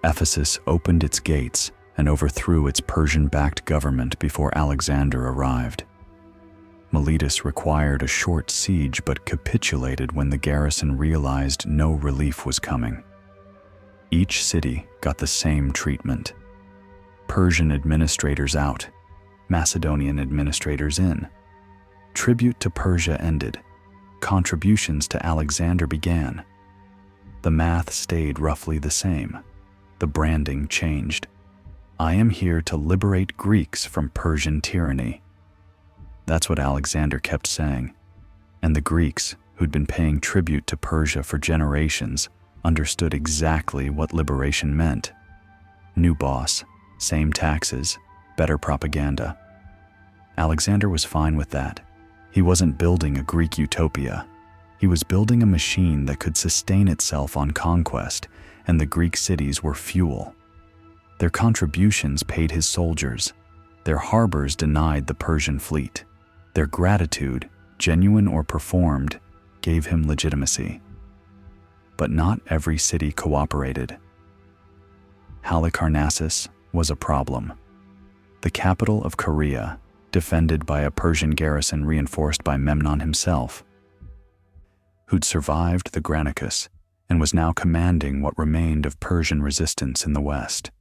Ephesus opened its gates and overthrew its Persian-backed government before Alexander arrived. Miletus required a short siege but capitulated when the garrison realized no relief was coming. Each city got the same treatment. Persian administrators out, Macedonian administrators in. Tribute to Persia ended. Contributions to Alexander began. The math stayed roughly the same. The branding changed. I am here to liberate Greeks from Persian tyranny. That's what Alexander kept saying. And the Greeks, who'd been paying tribute to Persia for generations, understood exactly what liberation meant. New boss, same taxes, better propaganda. Alexander was fine with that. He wasn't building a Greek utopia. He was building a machine that could sustain itself on conquest, and the Greek cities were fuel. Their contributions paid his soldiers. Their harbors denied the Persian fleet. Their gratitude, genuine or performed, gave him legitimacy. But not every city cooperated. Halicarnassus was a problem. The capital of Caria, defended by a Persian garrison reinforced by Memnon himself, who'd survived the Granicus and was now commanding what remained of Persian resistance in the west.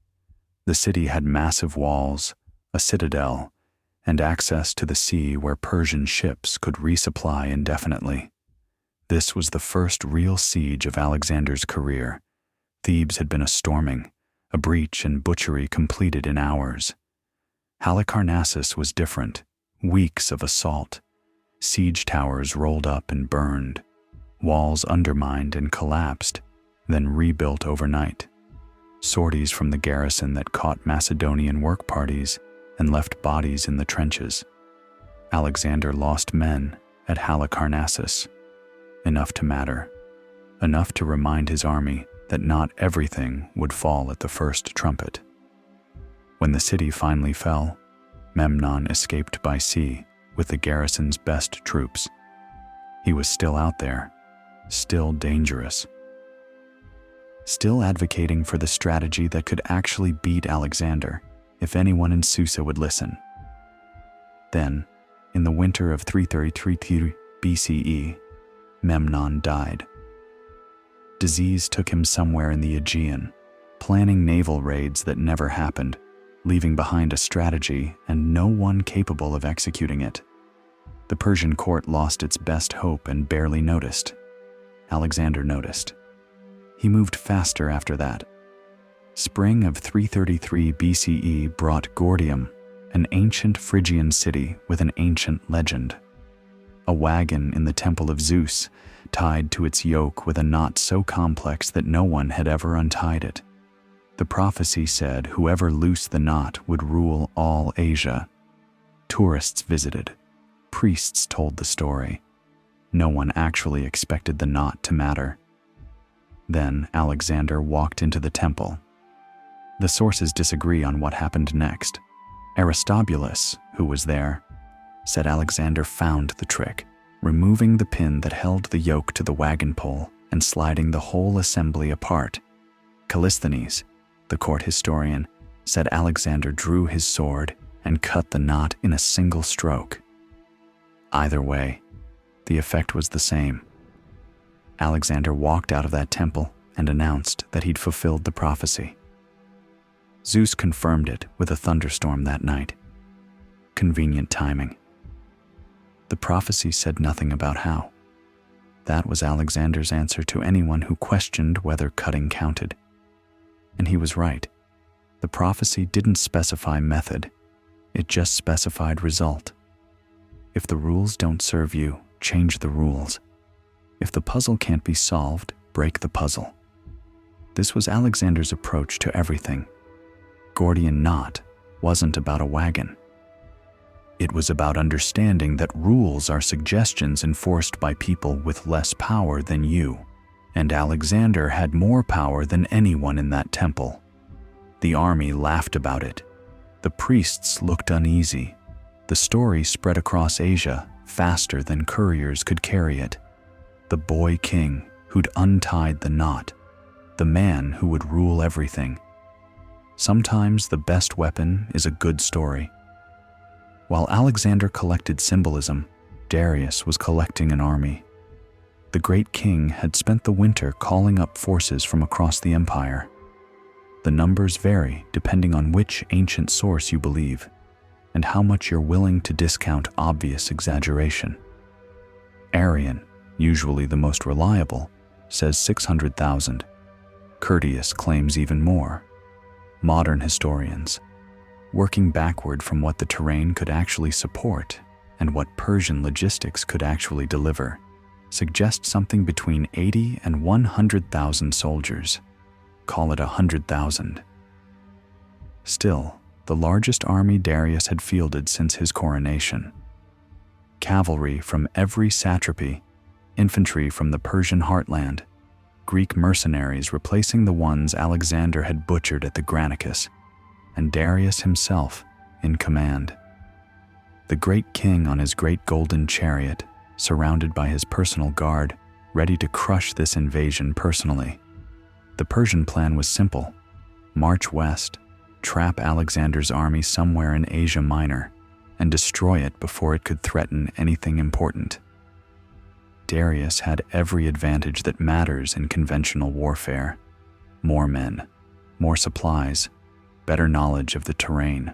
The city had massive walls, a citadel, and access to the sea where Persian ships could resupply indefinitely. This was the first real siege of Alexander's career. Thebes had been a storming, a breach and butchery completed in hours. Halicarnassus was different. Weeks of assault. Siege towers rolled up and burned. Walls undermined and collapsed, then rebuilt overnight. Sorties from the garrison that caught Macedonian work parties and left bodies in the trenches. Alexander lost men at Halicarnassus. Enough to matter. Enough to remind his army that not everything would fall at the first trumpet. When the city finally fell, Memnon escaped by sea with the garrison's best troops. He was still out there, still dangerous, still advocating for the strategy that could actually beat Alexander if anyone in Susa would listen. Then, in the winter of 333 BCE, Memnon died. Disease took him somewhere in the Aegean, planning naval raids that never happened, leaving behind a strategy and no one capable of executing it. The Persian court lost its best hope and barely noticed. Alexander noticed. He moved faster after that. Spring of 333 BCE brought Gordium, an ancient Phrygian city with an ancient legend. A wagon in the temple of Zeus, tied to its yoke with a knot so complex that no one had ever untied it. The prophecy said whoever loosed the knot would rule all Asia. Tourists visited. Priests told the story. No one actually expected the knot to matter. Then Alexander walked into the temple. The sources disagree on what happened next. Aristobulus, who was there, said Alexander found the trick, removing the pin that held the yoke to the wagon pole and sliding the whole assembly apart. Callisthenes, the court historian, said Alexander drew his sword and cut the knot in a single stroke. Either way, the effect was the same. Alexander walked out of that temple and announced that he'd fulfilled the prophecy. Zeus confirmed it with a thunderstorm that night. Convenient timing. The prophecy said nothing about how. That was Alexander's answer to anyone who questioned whether cutting counted. And he was right. The prophecy didn't specify method. It just specified result. If the rules don't serve you, change the rules. If the puzzle can't be solved, break the puzzle. This was Alexander's approach to everything. Gordian knot wasn't about a wagon. It was about understanding that rules are suggestions enforced by people with less power than you, and Alexander had more power than anyone in that temple. The army laughed about it. The priests looked uneasy. The story spread across Asia faster than couriers could carry it. The boy king who'd untied the knot, the man who would rule everything. Sometimes the best weapon is a good story. While Alexander collected symbolism, Darius was collecting an army. The great king had spent the winter calling up forces from across the empire. The numbers vary depending on which ancient source you believe, and how much you're willing to discount obvious exaggeration. Arrian, usually the most reliable, says 600,000. Curtius claims even more. Modern historians, working backward from what the terrain could actually support and what Persian logistics could actually deliver, suggest something between 80 and 100,000 soldiers. Call it 100,000. Still, the largest army Darius had fielded since his coronation. Cavalry from every satrapy, infantry from the Persian heartland, Greek mercenaries replacing the ones Alexander had butchered at the Granicus, and Darius himself in command. The great king on his great golden chariot, surrounded by his personal guard, ready to crush this invasion personally. The Persian plan was simple: march west, trap Alexander's army somewhere in Asia Minor, and destroy it before it could threaten anything important. Darius had every advantage that matters in conventional warfare: more men, more supplies, better knowledge of the terrain,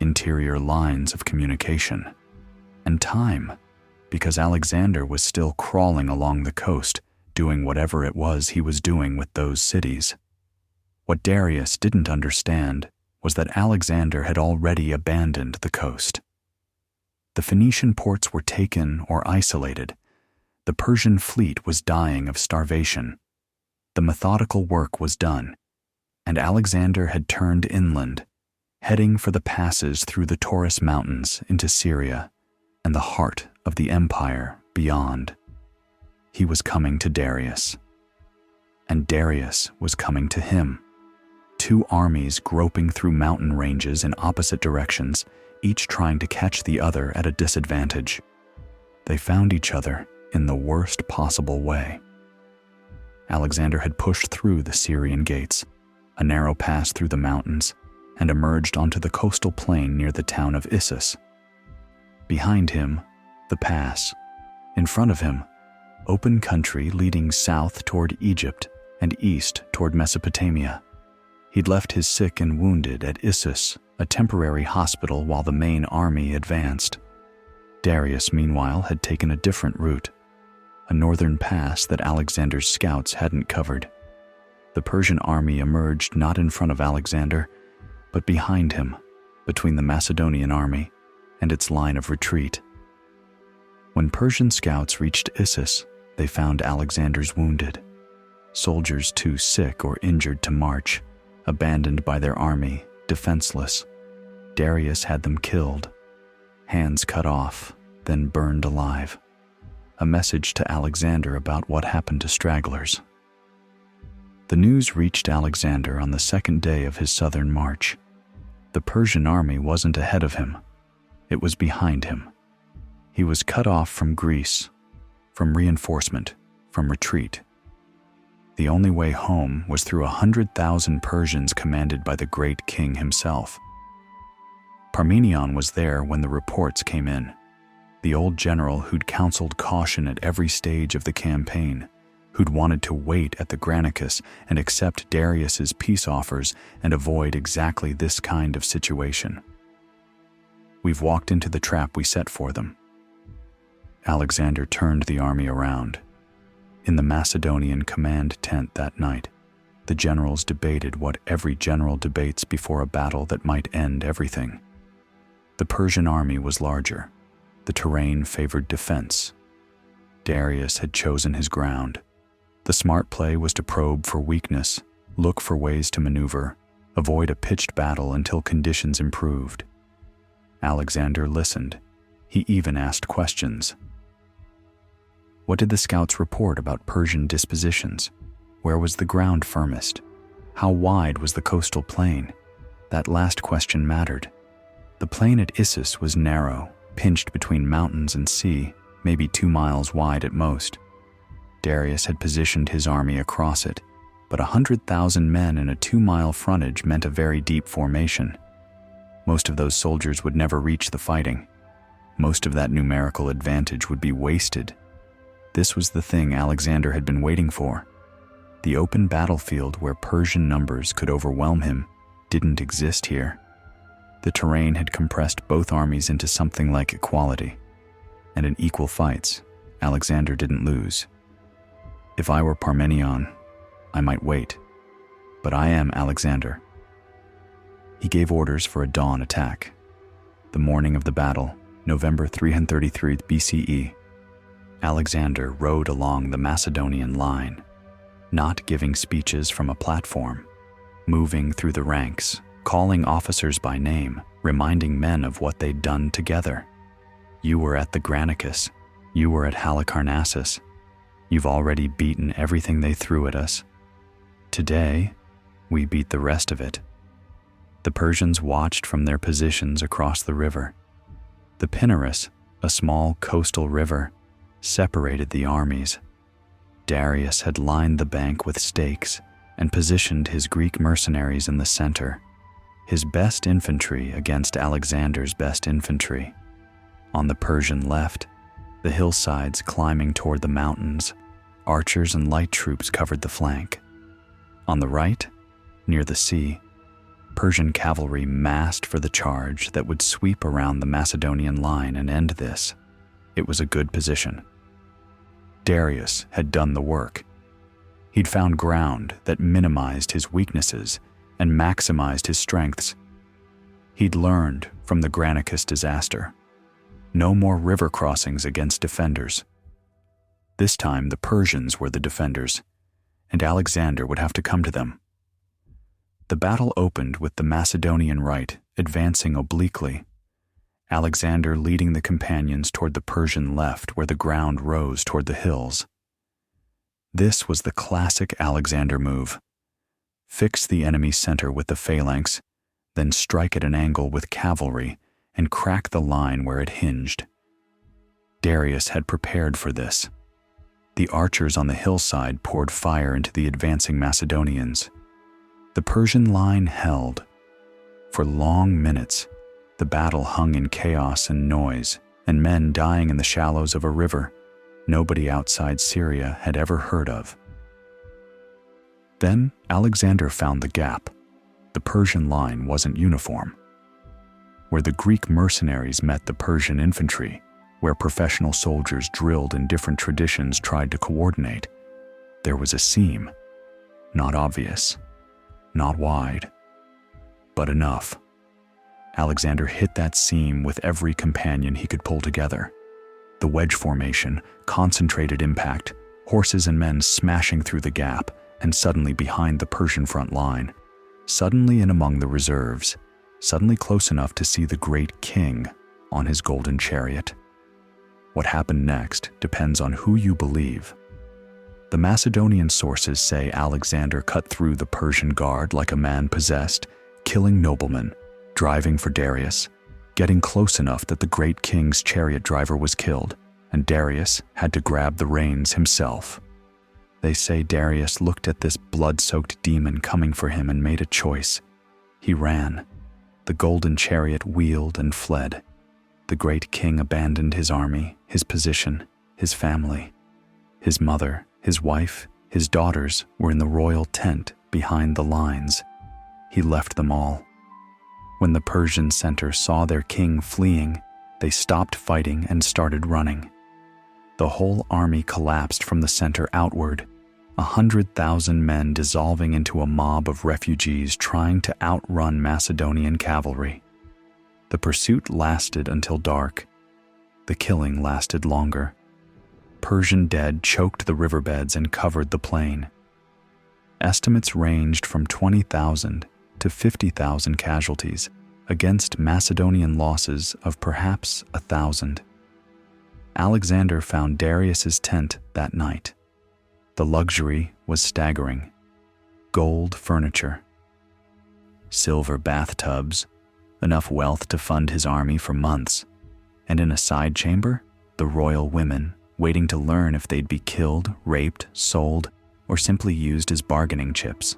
interior lines of communication, and time, because Alexander was still crawling along the coast, doing whatever it was he was doing with those cities. What Darius didn't understand was that Alexander had already abandoned the coast. The Phoenician ports were taken or isolated. The Persian fleet was dying of starvation. The methodical work was done, and Alexander had turned inland, heading for the passes through the Taurus Mountains into Syria and the heart of the empire beyond. He was coming to Darius, and Darius was coming to him. Two armies groping through mountain ranges in opposite directions, each trying to catch the other at a disadvantage. They found each other in the worst possible way. Alexander had pushed through the Syrian gates, a narrow pass through the mountains, and emerged onto the coastal plain near the town of Issus. Behind him, the pass. In front of him, open country leading south toward Egypt and east toward Mesopotamia. He'd left his sick and wounded at Issus, a temporary hospital, while the main army advanced. Darius, meanwhile, had taken a different route, a northern pass that Alexander's scouts hadn't covered. The Persian army emerged not in front of Alexander, but behind him, between the Macedonian army and its line of retreat. When Persian scouts reached Issus, they found Alexander's wounded, soldiers too sick or injured to march, abandoned by their army, defenseless. Darius had them killed, hands cut off, then burned alive. A message to Alexander about what happened to stragglers. The news reached Alexander on the second day of his southern march. The Persian army wasn't ahead of him. It was behind him. He was cut off from Greece, from reinforcement, from retreat. The only way home was through 100,000 Persians commanded by the great king himself. Parmenion was there when the reports came in, the old general who'd counseled caution at every stage of the campaign, who'd wanted to wait at the Granicus and accept Darius's peace offers and avoid exactly this kind of situation. We've walked into the trap we set for them. Alexander turned the army around. In the Macedonian command tent that night, the generals debated what every general debates before a battle that might end everything. The Persian army was larger. The terrain favored defense. Darius had chosen his ground. The smart play was to probe for weakness, look for ways to maneuver, avoid a pitched battle until conditions improved. Alexander listened. He even asked questions. What did the scouts report about Persian dispositions? Where was the ground firmest? How wide was the coastal plain? That last question mattered. The plain at Issus was narrow, pinched between mountains and sea, maybe 2 miles wide at most. Darius had positioned his army across it, but 100,000 men in a 2-mile frontage meant a very deep formation. Most of those soldiers would never reach the fighting. Most of that numerical advantage would be wasted. This was the thing Alexander had been waiting for. The open battlefield where Persian numbers could overwhelm him didn't exist here. The terrain had compressed both armies into something like equality, and in equal fights, Alexander didn't lose. If I were Parmenion, I might wait, but I am Alexander. He gave orders for a dawn attack. The morning of the battle, November 333 BCE, Alexander rode along the Macedonian line, not giving speeches from a platform, moving through the ranks, calling officers by name, reminding men of what they'd done together. You were at the Granicus. You were at Halicarnassus. You've already beaten everything they threw at us. Today, we beat the rest of it. The Persians watched from their positions across the river. The Pinarus, a small coastal river, separated the armies. Darius had lined the bank with stakes and positioned his Greek mercenaries in the center, his best infantry against Alexander's best infantry. On the Persian left, the hillsides climbing toward the mountains, archers and light troops covered the flank. On the right, near the sea, Persian cavalry massed for the charge that would sweep around the Macedonian line and end this. It was a good position. Darius had done the work. He'd found ground that minimized his weaknesses and maximized his strengths. He'd learned from the Granicus disaster. No more river crossings against defenders. This time the Persians were the defenders, and Alexander would have to come to them. The battle opened with the Macedonian right advancing obliquely, Alexander leading the companions toward the Persian left where the ground rose toward the hills. This was the classic Alexander move. Fix the enemy's center with the phalanx, then strike at an angle with cavalry and crack the line where it hinged. Darius had prepared for this. The archers on the hillside poured fire into the advancing Macedonians. The Persian line held. For long minutes, the battle hung in chaos and noise, and men dying in the shallows of a river nobody outside Syria had ever heard of. Then Alexander found the gap. The Persian line wasn't uniform. Where the Greek mercenaries met the Persian infantry, where professional soldiers drilled in different traditions tried to coordinate, there was a seam. Not obvious, not wide, but enough. Alexander hit that seam with every companion he could pull together. The wedge formation, concentrated impact, horses and men smashing through the gap, and suddenly behind the Persian front line, suddenly in among the reserves, suddenly close enough to see the great king on his golden chariot. What happened next depends on who you believe. The Macedonian sources say Alexander cut through the Persian guard like a man possessed, killing noblemen, driving for Darius, getting close enough that the great king's chariot driver was killed, and Darius had to grab the reins himself. They say Darius looked at this blood-soaked demon coming for him and made a choice. He ran. The golden chariot wheeled and fled. The great king abandoned his army, his position, his family. His mother, his wife, his daughters were in the royal tent behind the lines. He left them all. When the Persian center saw their king fleeing, they stopped fighting and started running. The whole army collapsed from the center outward, 100,000 men dissolving into a mob of refugees trying to outrun Macedonian cavalry. The pursuit lasted until dark. The killing lasted longer. Persian dead choked the riverbeds and covered the plain. Estimates ranged from 20,000 to 50,000 casualties, against Macedonian losses of perhaps 1,000. Alexander found Darius's tent that night. The luxury was staggering. Gold furniture, silver bathtubs, enough wealth to fund his army for months, and in a side chamber, the royal women waiting to learn if they'd be killed, raped, sold, or simply used as bargaining chips.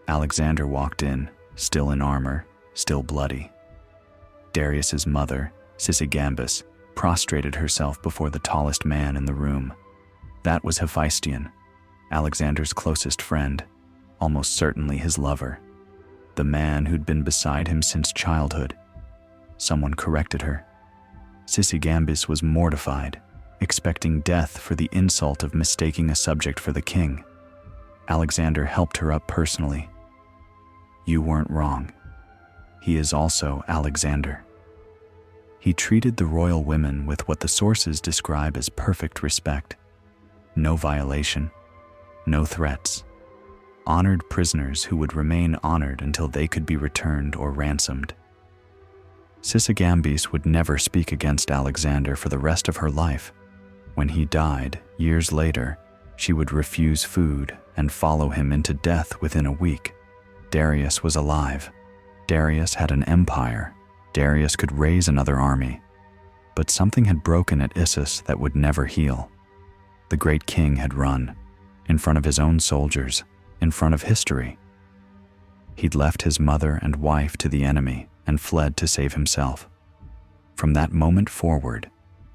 Alexander walked in, still in armor, still bloody. Darius's mother, Sisygambis, prostrated herself before the tallest man in the room. That was Hephaestion, Alexander's closest friend, almost certainly his lover, the man who'd been beside him since childhood. Someone corrected her. Sisygambis was mortified, expecting death for the insult of mistaking a subject for the king. Alexander helped her up personally. You weren't wrong. He is also Alexander. He treated the royal women with what the sources describe as perfect respect. No violation, no threats. Honored prisoners who would remain honored until they could be returned or ransomed. Sisygambis would never speak against Alexander for the rest of her life. When he died, years later, she would refuse food and follow him into death within a week. Darius was alive. Darius had an empire. Darius could raise another army. But something had broken at Issus that would never heal. The great king had run, in front of his own soldiers, in front of history. He'd left his mother and wife to the enemy and fled to save himself. From that moment forward,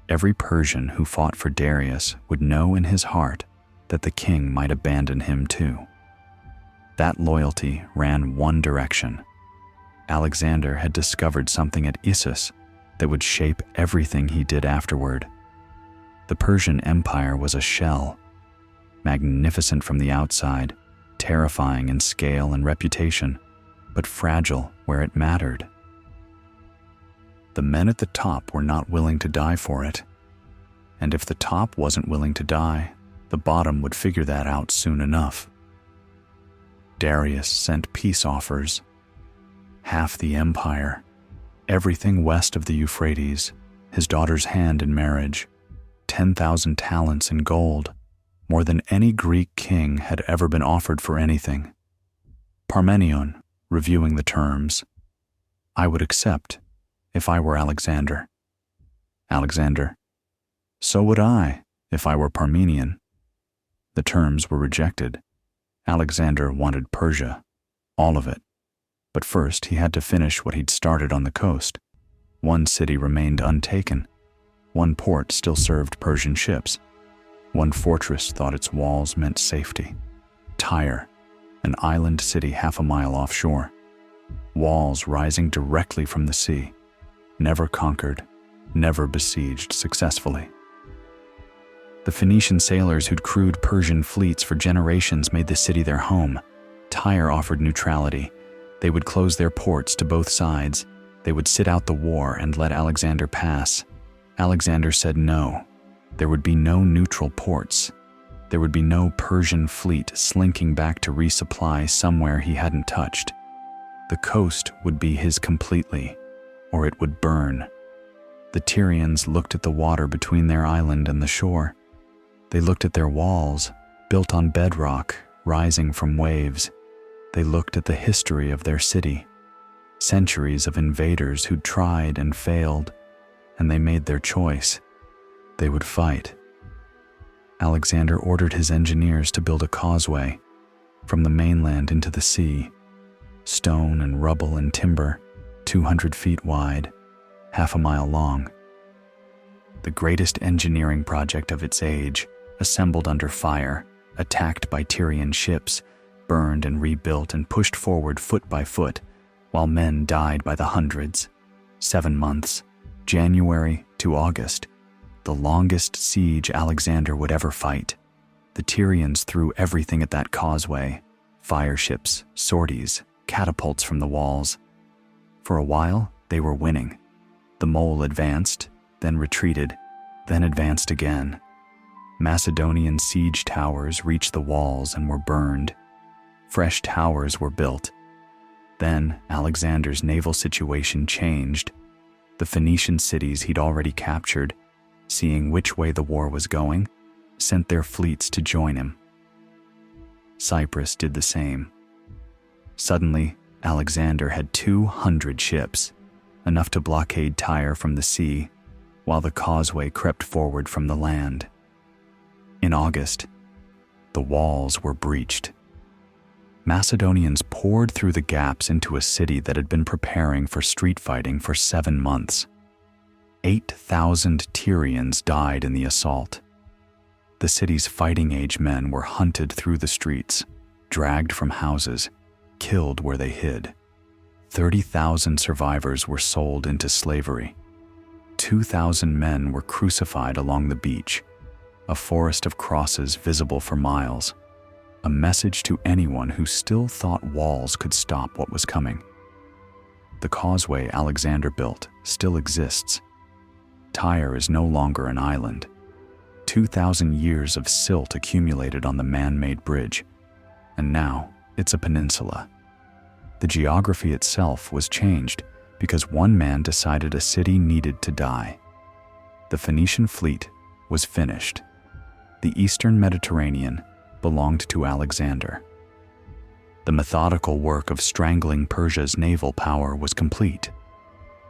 every Persian who fought for Darius would know in his heart that the king might abandon him too. That loyalty ran one direction. Alexander had discovered something at Issus that would shape everything he did afterward. The Persian Empire was a shell, magnificent from the outside, terrifying in scale and reputation, but fragile where it mattered. The men at the top were not willing to die for it. And if the top wasn't willing to die, the bottom would figure that out soon enough. Darius sent peace offers. Half the empire, everything west of the Euphrates, his daughter's hand in marriage, 10,000 talents in gold, more than any Greek king had ever been offered for anything. Parmenion, reviewing the terms, I would accept if I were Alexander. Alexander, so would I if I were Parmenion. The terms were rejected. Alexander wanted Persia, all of it. But first he had to finish what he'd started on the coast. One city remained untaken. One port still served Persian ships. One fortress thought its walls meant safety. Tyre, an island city half a mile offshore. Walls rising directly from the sea. Never conquered, never besieged successfully. The Phoenician sailors who'd crewed Persian fleets for generations made the city their home. Tyre offered neutrality. They would close their ports to both sides. They would sit out the war and let Alexander pass. Alexander said no. There would be no neutral ports. There would be no Persian fleet slinking back to resupply somewhere he hadn't touched. The coast would be his completely, or it would burn. The Tyrians looked at the water between their island and the shore. They looked at their walls, built on bedrock, rising from waves. They looked at the history of their city, centuries of invaders who'd tried and failed, and they made their choice. They would fight. Alexander ordered his engineers to build a causeway from the mainland into the sea, stone and rubble and timber, 200 feet wide, half a mile long. The greatest engineering project of its age, assembled under fire, attacked by Tyrian ships, burned and rebuilt and pushed forward foot by foot, while men died by the hundreds. 7 months, January to August, the longest siege Alexander would ever fight. The Tyrians threw everything at that causeway, fire ships, sorties, catapults from the walls. For a while, they were winning. The mole advanced, then retreated, then advanced again. Macedonian siege towers reached the walls and were burned. Fresh towers were built. Then Alexander's naval situation changed. The Phoenician cities he'd already captured, seeing which way the war was going, sent their fleets to join him. Cyprus did the same. Suddenly, Alexander had 200 ships, enough to blockade Tyre from the sea, while the causeway crept forward from the land. In August, the walls were breached. Macedonians poured through the gaps into a city that had been preparing for street fighting for 7 months. 8,000 Tyrians died in the assault. The city's fighting-age men were hunted through the streets, dragged from houses, killed where they hid. 30,000 survivors were sold into slavery. 2,000 men were crucified along the beach, a forest of crosses visible for miles, a message to anyone who still thought walls could stop what was coming. The causeway Alexander built still exists. Tyre is no longer an island. 2,000 years of silt accumulated on the man-made bridge, and now it's a peninsula. The geography itself was changed because one man decided a city needed to die. The Phoenician fleet was finished. The eastern Mediterranean belonged to Alexander. The methodical work of strangling Persia's naval power was complete.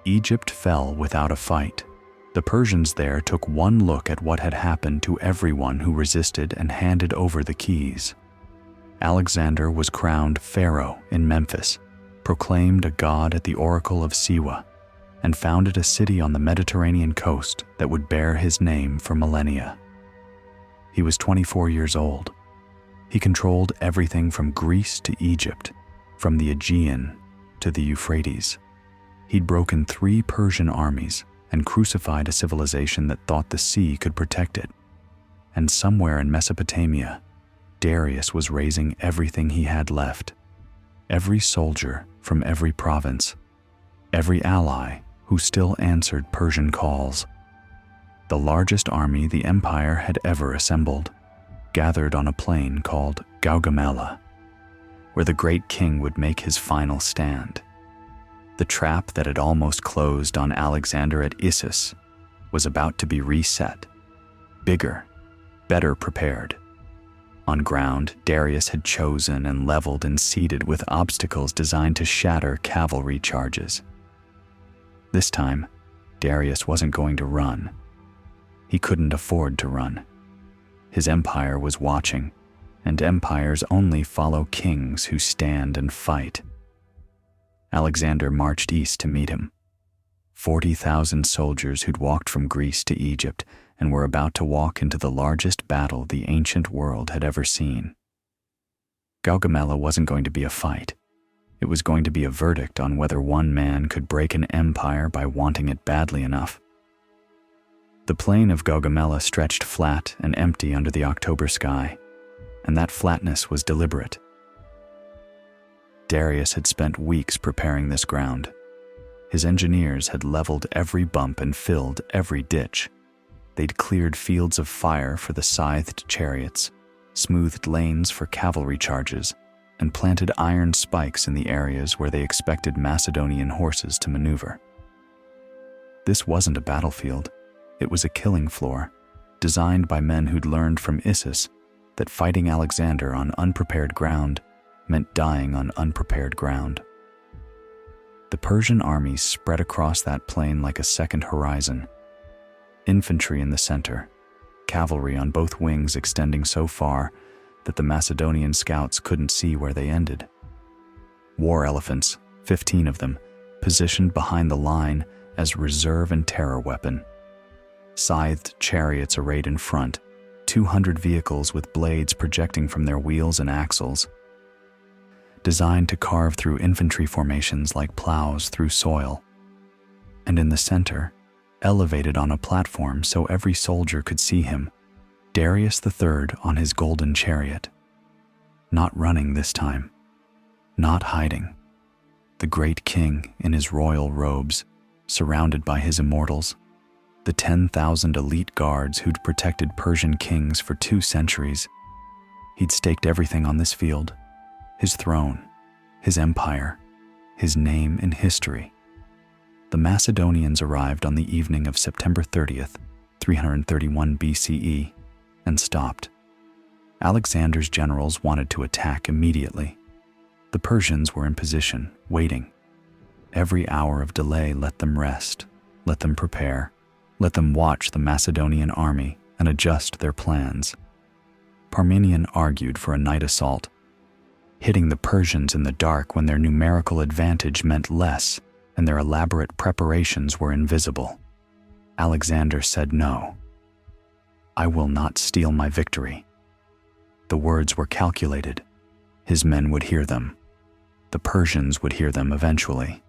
Egypt fell without a fight. The Persians there took one look at what had happened to everyone who resisted and handed over the keys. Alexander was crowned pharaoh in Memphis, proclaimed a god at the oracle of Siwa, and founded a city on the Mediterranean coast that would bear his name for millennia. He was 24 years old. He controlled everything from Greece to Egypt, from the Aegean to the Euphrates. He'd broken 3 Persian armies and crucified a civilization that thought the sea could protect it. And somewhere in Mesopotamia, Darius was raising everything he had left. Every soldier from every province, every ally who still answered Persian calls. The largest army the empire had ever assembled, gathered on a plain called Gaugamela, where the great king would make his final stand. The trap that had almost closed on Alexander at Issus was about to be reset, bigger, better prepared. On ground, Darius had chosen and leveled and seeded with obstacles designed to shatter cavalry charges. This time, Darius wasn't going to run. He couldn't afford to run. His empire was watching, and empires only follow kings who stand and fight. Alexander marched east to meet him. 40,000 soldiers who'd walked from Greece to Egypt and were about to walk into the largest battle the ancient world had ever seen. Gaugamela wasn't going to be a fight. It was going to be a verdict on whether one man could break an empire by wanting it badly enough. The plain of Gaugamela stretched flat and empty under the October sky, and that flatness was deliberate. Darius had spent weeks preparing this ground. His engineers had leveled every bump and filled every ditch. They'd cleared fields of fire for the scythed chariots, smoothed lanes for cavalry charges, and planted iron spikes in the areas where they expected Macedonian horses to maneuver. This wasn't a battlefield. It was a killing floor, designed by men who'd learned from Issus that fighting Alexander on unprepared ground meant dying on unprepared ground. The Persian armies spread across that plain like a second horizon. Infantry in the center, cavalry on both wings extending so far that the Macedonian scouts couldn't see where they ended. War elephants, 15 of them, positioned behind the line as reserve and terror weapon. Scythed chariots arrayed in front, 200 vehicles with blades projecting from their wheels and axles, designed to carve through infantry formations like plows through soil. And in the center, elevated on a platform so every soldier could see him, Darius III on his golden chariot. Not running this time, not hiding. The great king in his royal robes, surrounded by his immortals, the 10,000 elite guards who'd protected Persian kings for 2 centuries. He'd staked everything on this field. His throne, his empire, his name in history. The Macedonians arrived on the evening of September 30th, 331 BCE, and stopped. Alexander's generals wanted to attack immediately. The Persians were in position, waiting. Every hour of delay let them rest, let them prepare, let them watch the Macedonian army and adjust their plans. Parmenion argued for a night assault, hitting the Persians in the dark when their numerical advantage meant less and their elaborate preparations were invisible. Alexander said no. "I will not steal my victory." The words were calculated. His men would hear them. The Persians would hear them eventually.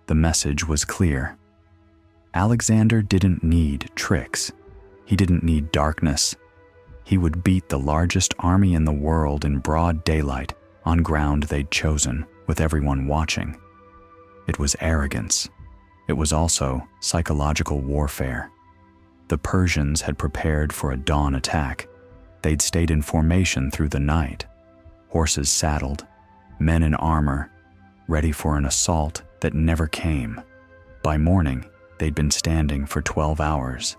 The message was clear. Alexander didn't need tricks. He didn't need darkness. He would beat the largest army in the world in broad daylight on ground they'd chosen, with everyone watching. It was arrogance. It was also psychological warfare. The Persians had prepared for a dawn attack. They'd stayed in formation through the night, horses saddled, men in armor, ready for an assault that never came. By morning, they'd been standing for 12 hours.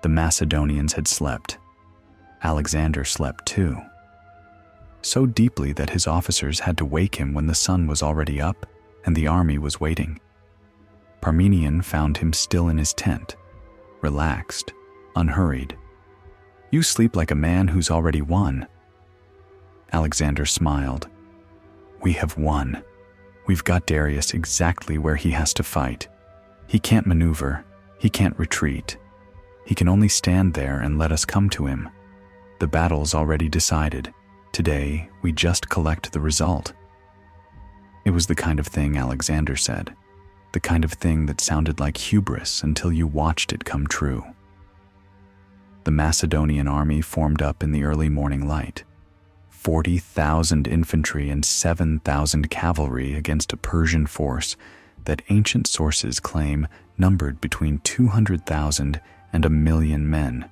The Macedonians had slept. Alexander slept too. So deeply that his officers had to wake him when the sun was already up and the army was waiting. Parmenion found him still in his tent, relaxed, unhurried. "You sleep like a man who's already won." Alexander smiled. "We have won. We've got Darius exactly where he has to fight. He can't maneuver. He can't retreat. He can only stand there and let us come to him. The battle's already decided. Today, we just collect the result." It was the kind of thing Alexander said, the kind of thing that sounded like hubris until you watched it come true. The Macedonian army formed up in the early morning light. 40,000 infantry and 7,000 cavalry against a Persian force that ancient sources claim numbered between 200,000 and 1,000,000 men.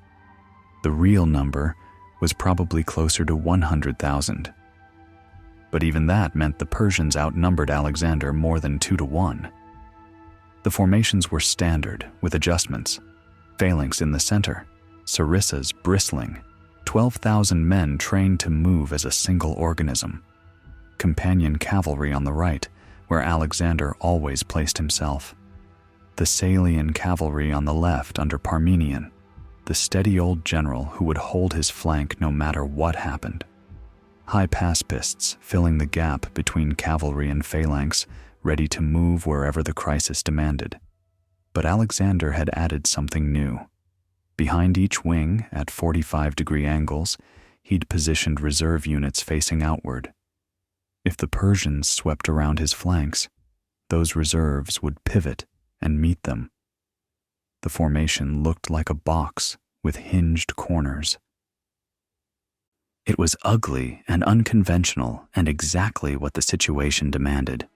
The real number was probably closer to 100,000. But even that meant the Persians outnumbered Alexander more than 2-1. The formations were standard, with adjustments. Phalanx in the center, sarissas bristling, 12,000 men trained to move as a single organism. Companion cavalry on the right, where Alexander always placed himself. The Salian cavalry on the left under Parmenion, the steady old general who would hold his flank no matter what happened. High paspists filling the gap between cavalry and phalanx, ready to move wherever the crisis demanded. But Alexander had added something new. Behind each wing, at 45-degree angles, he'd positioned reserve units facing outward. If the Persians swept around his flanks, those reserves would pivot and meet them. The formation looked like a box with hinged corners. It was ugly and unconventional and exactly what the situation demanded.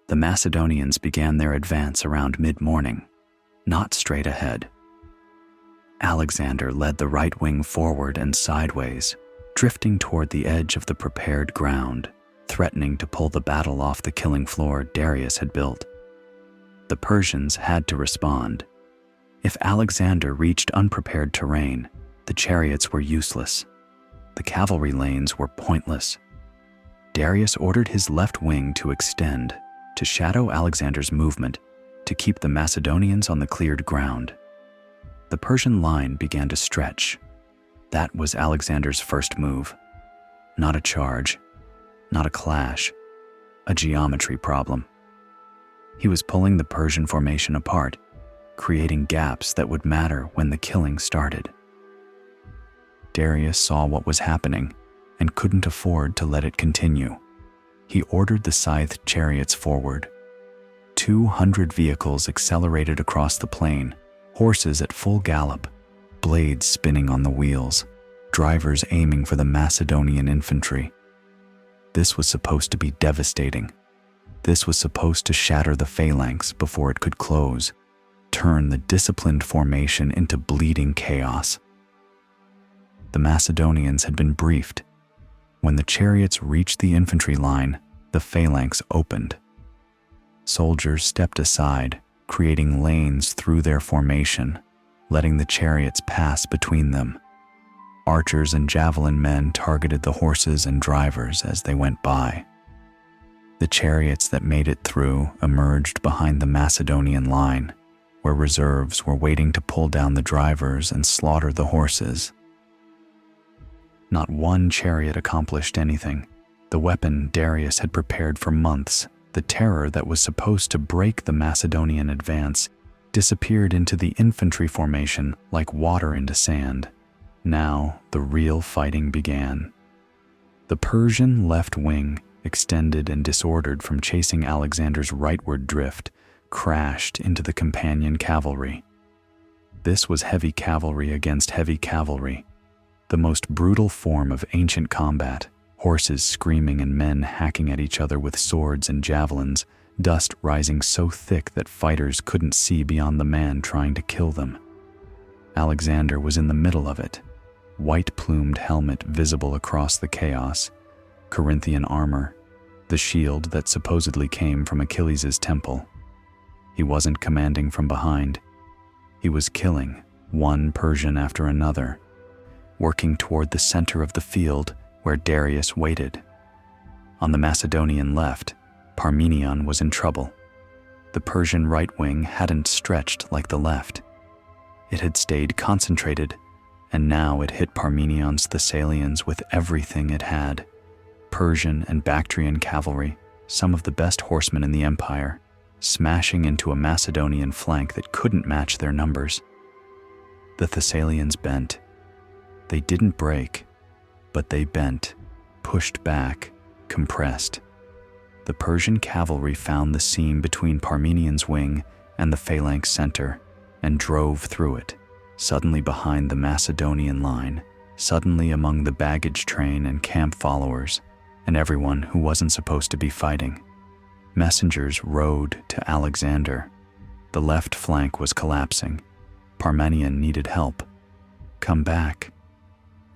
The Macedonians began their advance around mid-morning, not straight ahead. Alexander led the right wing forward and sideways, drifting toward the edge of the prepared ground, threatening to pull the battle off the killing floor Darius had built. The Persians had to respond. If Alexander reached unprepared terrain, the chariots were useless. The cavalry lanes were pointless. Darius ordered his left wing to extend, to shadow Alexander's movement, to keep the Macedonians on the cleared ground. The Persian line began to stretch. That was Alexander's first move. Not a charge, not a clash, a geometry problem. He was pulling the Persian formation apart, creating gaps that would matter when the killing started. Darius saw what was happening and couldn't afford to let it continue. He ordered the scythed chariots forward. 200 vehicles accelerated across the plain, horses at full gallop, blades spinning on the wheels, drivers aiming for the Macedonian infantry. This was supposed to be devastating. This was supposed to shatter the phalanx before it could close, turn the disciplined formation into bleeding chaos. The Macedonians had been briefed. When the chariots reached the infantry line, The phalanx opened. Soldiers stepped aside, creating lanes through their formation, letting the chariots pass between them. Archers and javelin men targeted the horses and drivers as they went by. The chariots that made it through emerged behind the Macedonian line, where reserves were waiting to pull down the drivers and slaughter the horses. Not one chariot accomplished anything. The weapon Darius had prepared for months, the terror that was supposed to break the Macedonian advance, disappeared into the infantry formation like water into sand. Now the real fighting began. The Persian left wing, extended and disordered from chasing Alexander's rightward drift, crashed into the companion cavalry. This was heavy cavalry against heavy cavalry, the most brutal form of ancient combat, horses screaming and men hacking at each other with swords and javelins, dust rising so thick that fighters couldn't see beyond the man trying to kill them. Alexander was in the middle of it, white-plumed helmet visible across the chaos, Corinthian armor, the shield that supposedly came from Achilles' temple. He wasn't commanding from behind. He was killing one Persian after another, working toward the center of the field where Darius waited. On the Macedonian left, Parmenion was in trouble. The Persian right wing hadn't stretched like the left. It had stayed concentrated, and now it hit Parmenion's Thessalians with everything it had. Persian and Bactrian cavalry, some of the best horsemen in the empire, smashing into a Macedonian flank that couldn't match their numbers. The Thessalians bent. They didn't break, but they bent, pushed back, compressed. The Persian cavalry found the seam between Parmenion's wing and the phalanx center and drove through it, suddenly behind the Macedonian line, suddenly among the baggage train and camp followers, and everyone who wasn't supposed to be fighting. Messengers rode to Alexander. The left flank was collapsing. Parmenion needed help. Come back.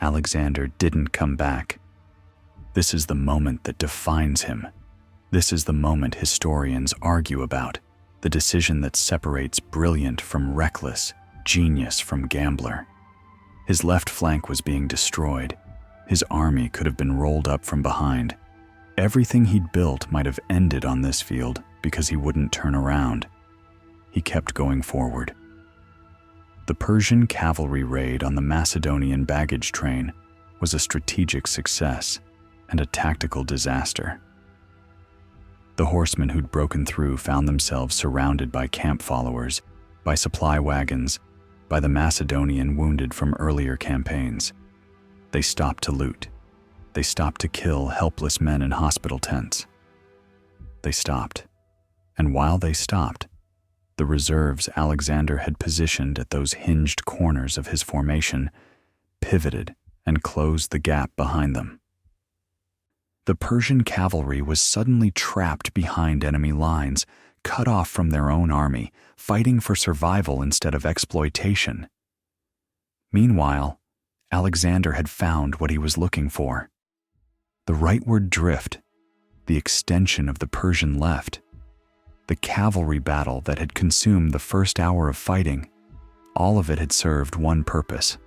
Alexander didn't come back. This is the moment that defines him. This is the moment historians argue about, the decision that separates brilliant from reckless, genius from gambler. His left flank was being destroyed. His army could have been rolled up from behind. Everything he'd built might have ended on this field because he wouldn't turn around. He kept going forward. The Persian cavalry raid on the Macedonian baggage train was a strategic success and a tactical disaster. The horsemen who'd broken through found themselves surrounded by camp followers, by supply wagons, by the Macedonian wounded from earlier campaigns. They stopped to loot. They stopped to kill helpless men in hospital tents. They stopped. And while they stopped, the reserves Alexander had positioned at those hinged corners of his formation pivoted and closed the gap behind them. The Persian cavalry was suddenly trapped behind enemy lines, cut off from their own army, fighting for survival instead of exploitation. Meanwhile, Alexander had found what he was looking for. The rightward drift, the extension of the Persian left, the cavalry battle that had consumed the first hour of fighting, all of it had served one purpose.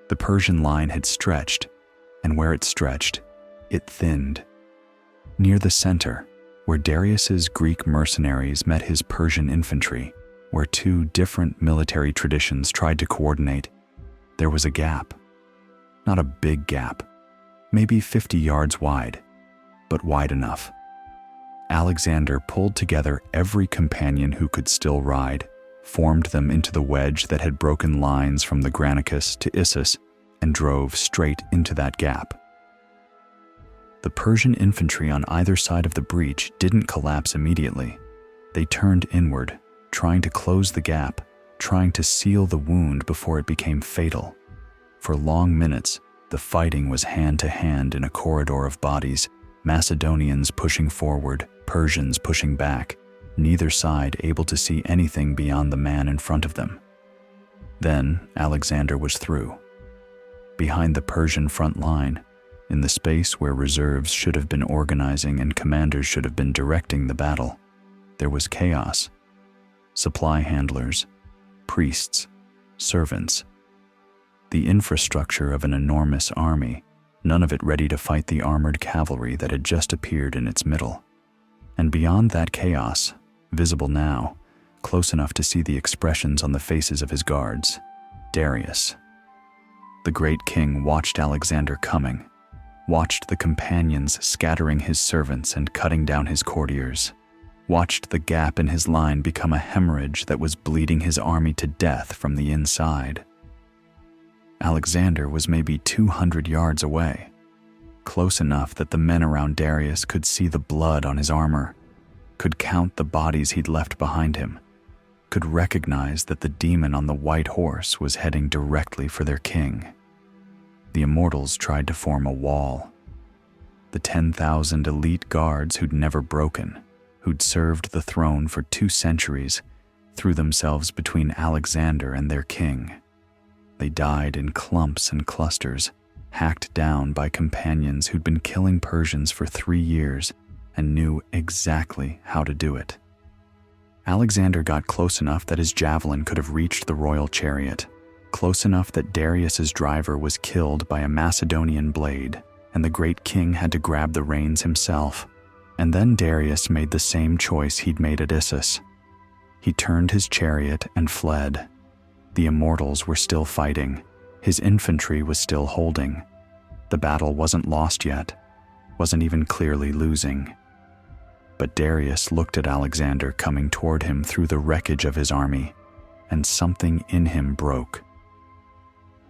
The Persian line had stretched, and where it stretched, it thinned. Near the center, where Darius's Greek mercenaries met his Persian infantry, where two different military traditions tried to coordinate, there was a gap. Not a big gap, maybe 50 yards wide, but wide enough. Alexander pulled together every companion who could still ride, formed them into the wedge that had broken lines from the Granicus to Issus, and drove straight into that gap. The Persian infantry on either side of the breach didn't collapse immediately. They turned inward, trying to close the gap, trying to seal the wound before it became fatal. For long minutes, the fighting was hand-to-hand in a corridor of bodies, Macedonians pushing forward, Persians pushing back, neither side able to see anything beyond the man in front of them. Then Alexander was through. Behind the Persian front line, In the space where reserves should have been organizing and commanders should have been directing the battle, there was chaos. Supply handlers, priests, servants. The infrastructure of an enormous army, none of it ready to fight the armored cavalry that had just appeared in its middle. And beyond that chaos, visible now, close enough to see the expressions on the faces of his guards, Darius. The great king watched Alexander coming, watched the companions scattering his servants and cutting down his courtiers, watched the gap in his line become a hemorrhage that was bleeding his army to death from the inside. Alexander was maybe 200 yards away, close enough that the men around Darius could see the blood on his armor, could count the bodies he'd left behind him, could recognize that the demon on the white horse was heading directly for their king. The immortals tried to form a wall. The 10,000 elite guards who'd never broken, who'd served the throne for 2 centuries, threw themselves between Alexander and their king. They died in clumps and clusters, hacked down by companions who'd been killing Persians for 3 years and knew exactly how to do it. Alexander got close enough that his javelin could have reached the royal chariot, close enough that Darius's driver was killed by a Macedonian blade, and the great king had to grab the reins himself. And then Darius made the same choice he'd made at Issus. He turned his chariot and fled. The immortals were still fighting. His infantry was still holding. The battle wasn't lost yet, wasn't even clearly losing. But Darius looked at Alexander coming toward him through the wreckage of his army, and something in him broke.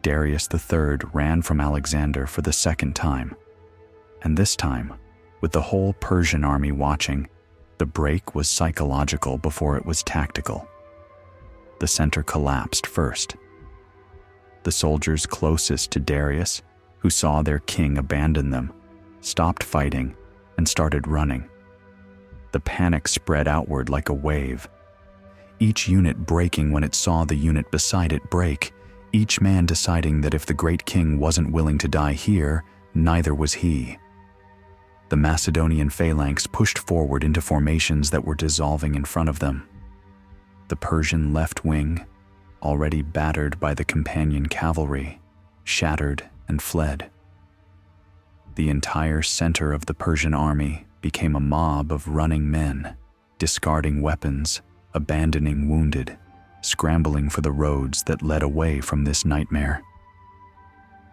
Darius III ran from Alexander for the second time, and this time, with the whole Persian army watching, the break was psychological before it was tactical. The center collapsed first. The soldiers closest to Darius, who saw their king abandon them, stopped fighting and started running. The panic spread outward like a wave, each unit breaking when it saw the unit beside it break, each man deciding that if the great king wasn't willing to die here, neither was he. The Macedonian phalanx pushed forward into formations that were dissolving in front of them. The Persian left wing, already battered by the companion cavalry, shattered and fled. The entire center of the Persian army became a mob of running men, discarding weapons, abandoning wounded, scrambling for the roads that led away from this nightmare.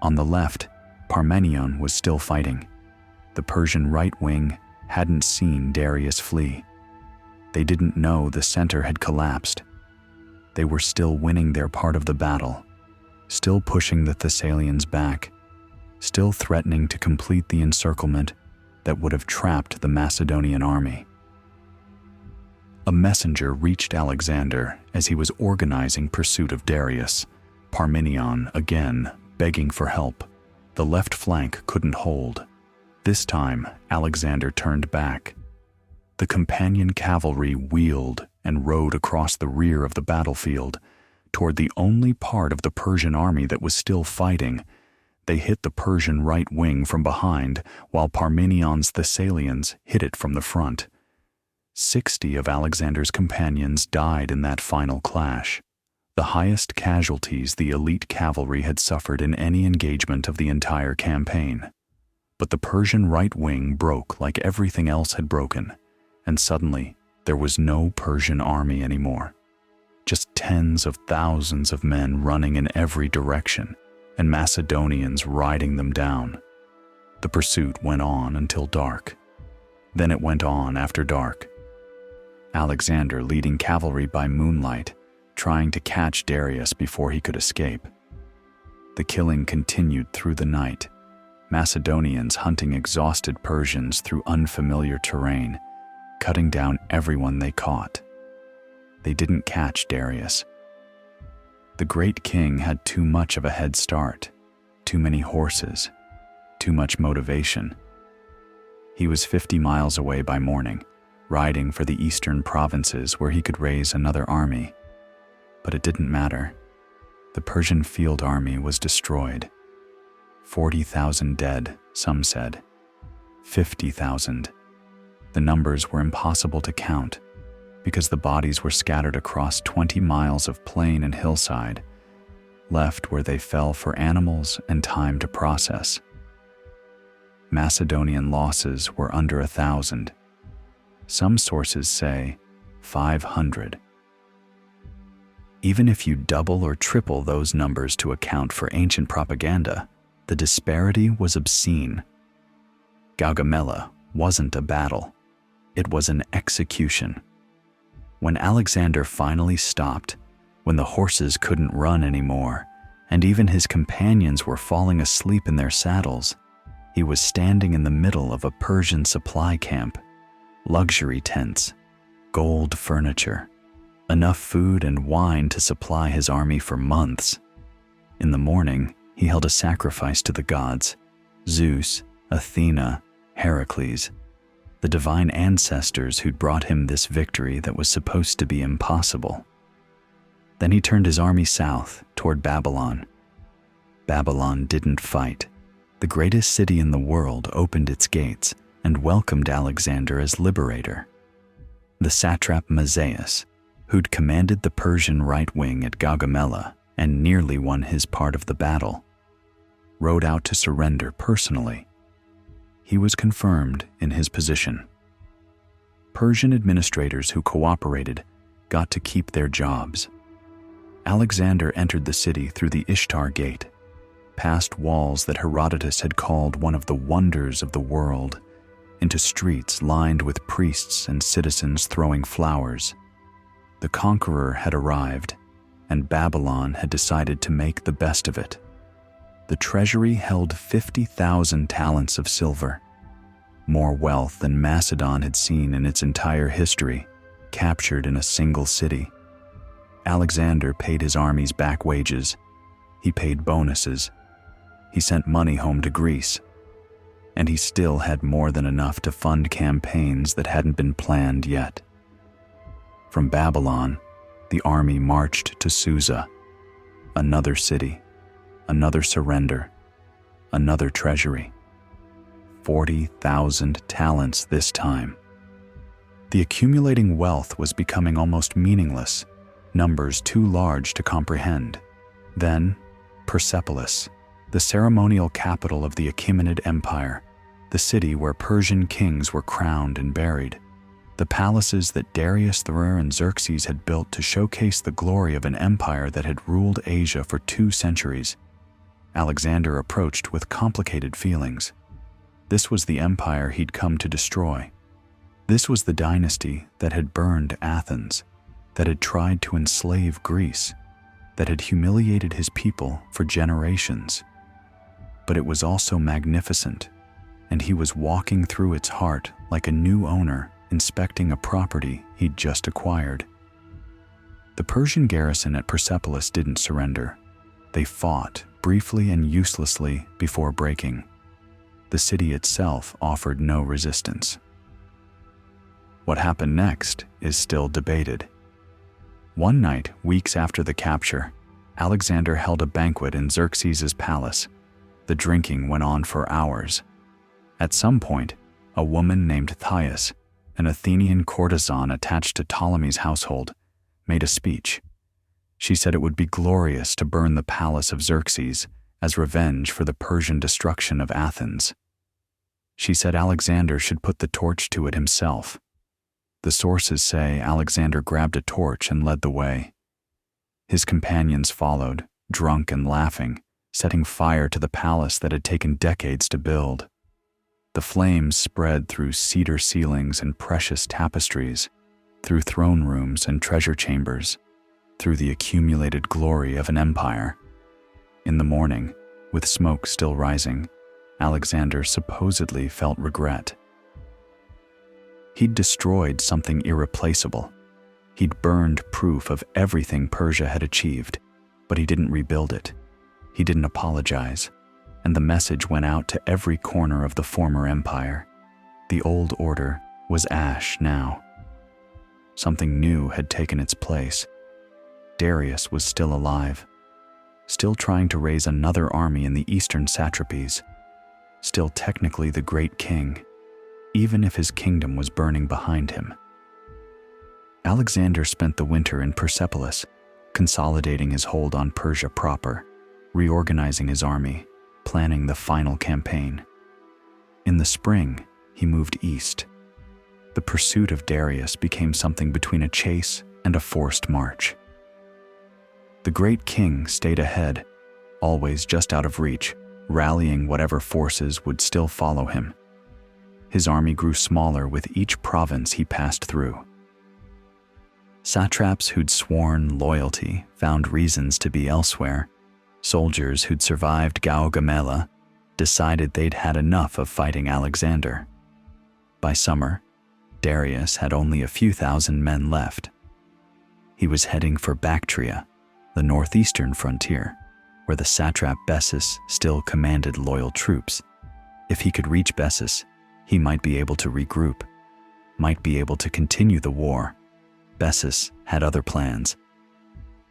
On the left, Parmenion was still fighting. The Persian right wing hadn't seen Darius flee. They didn't know the center had collapsed. They were still winning their part of the battle, still pushing the Thessalians back, still threatening to complete the encirclement that would have trapped the Macedonian army. A messenger reached Alexander as he was organizing pursuit of Darius, Parmenion again begging for help. The left flank couldn't hold. This time, Alexander turned back. The companion cavalry wheeled and rode across the rear of the battlefield toward the only part of the Persian army that was still fighting. They hit the Persian right wing from behind, while Parmenion's Thessalians hit it from the front. 60 of Alexander's companions died in that final clash, the highest casualties the elite cavalry had suffered in any engagement of the entire campaign. But the Persian right wing broke like everything else had broken, and suddenly there was no Persian army anymore. Just tens of thousands of men running in every direction, and Macedonians riding them down. The pursuit went on until dark. Then it went on after dark. Alexander leading cavalry by moonlight, trying to catch Darius before he could escape. The killing continued through the night, Macedonians hunting exhausted Persians through unfamiliar terrain, cutting down everyone they caught. They didn't catch Darius. The great king had too much of a head start, too many horses, too much motivation. He was 50 miles away by morning, riding for the eastern provinces where he could raise another army. But it didn't matter. The Persian field army was destroyed. 40,000 dead, some said. 50,000. The numbers were impossible to count because the bodies were scattered across 20 miles of plain and hillside, left where they fell for animals and time to process. Macedonian losses were under 1,000. Some sources say 500. Even if you double or triple those numbers to account for ancient propaganda, the disparity was obscene. Gaugamela wasn't a battle. It was an execution. When Alexander finally stopped, when the horses couldn't run anymore, and even his companions were falling asleep in their saddles, he was standing in the middle of a Persian supply camp, luxury tents, gold furniture, enough food and wine to supply his army for months. In the morning, he held a sacrifice to the gods, Zeus, Athena, Heracles, the divine ancestors who'd brought him this victory that was supposed to be impossible. Then he turned his army south toward Babylon. Babylon didn't fight. The greatest city in the world opened its gates and welcomed Alexander as liberator. The satrap Mazaeus, who'd commanded the Persian right wing at Gaugamela and nearly won his part of the battle, rode out to surrender personally. He was confirmed in his position. Persian administrators who cooperated got to keep their jobs. Alexander entered the city through the Ishtar Gate, past walls that Herodotus had called one of the wonders of the world, into streets lined with priests and citizens throwing flowers. The conqueror had arrived, and Babylon had decided to make the best of it. The treasury held 50,000 talents of silver, more wealth than Macedon had seen in its entire history, captured in a single city. Alexander paid his armies back wages. He paid bonuses. He sent money home to Greece. And he still had more than enough to fund campaigns that hadn't been planned yet. From Babylon, the army marched to Susa, another city, another surrender, another treasury. 40,000 talents this time. The accumulating wealth was becoming almost meaningless, numbers too large to comprehend. Then, Persepolis, the ceremonial capital of the Achaemenid Empire, the city where Persian kings were crowned and buried, the palaces that Darius III and Xerxes had built to showcase the glory of an empire that had ruled Asia for 2 centuries. Alexander approached with complicated feelings. This was the empire he'd come to destroy. This was the dynasty that had burned Athens, that had tried to enslave Greece, that had humiliated his people for generations. But it was also magnificent, and he was walking through its heart like a new owner inspecting a property he'd just acquired. The Persian garrison at Persepolis didn't surrender. They fought briefly and uselessly before breaking. The city itself offered no resistance. What happened next is still debated. One night, weeks after the capture, Alexander held a banquet in Xerxes' palace. The drinking went on for hours. At some point, a woman named Thais, an Athenian courtesan attached to Ptolemy's household, made a speech. She said it would be glorious to burn the palace of Xerxes as revenge for the Persian destruction of Athens. She said Alexander should put the torch to it himself. The sources say Alexander grabbed a torch and led the way. His companions followed, drunk and laughing, setting fire to the palace that had taken decades to build. The flames spread through cedar ceilings and precious tapestries, through throne rooms and treasure chambers, through the accumulated glory of an empire. In the morning, with smoke still rising, Alexander supposedly felt regret. He'd destroyed something irreplaceable. He'd burned proof of everything Persia had achieved, but he didn't rebuild it. He didn't apologize, and the message went out to every corner of the former empire. The old order was ash now. Something new had taken its place. Darius was still alive. still trying to raise another army in the eastern satrapies, still technically the great king, even if his kingdom was burning behind him. Alexander spent the winter in Persepolis, consolidating his hold on Persia proper, reorganizing his army, planning the final campaign. In the spring, he moved east. The pursuit of Darius became something between a chase and a forced march. The great king stayed ahead, always just out of reach, rallying whatever forces would still follow him. His army grew smaller with each province he passed through. Satraps who'd sworn loyalty found reasons to be elsewhere. Soldiers who'd survived Gaugamela decided they'd had enough of fighting Alexander. By summer, Darius had only a few thousand men left. He was heading for Bactria, the northeastern frontier, where the satrap Bessus still commanded loyal troops. If he could reach Bessus, he might be able to regroup, might be able to continue the war. Bessus had other plans.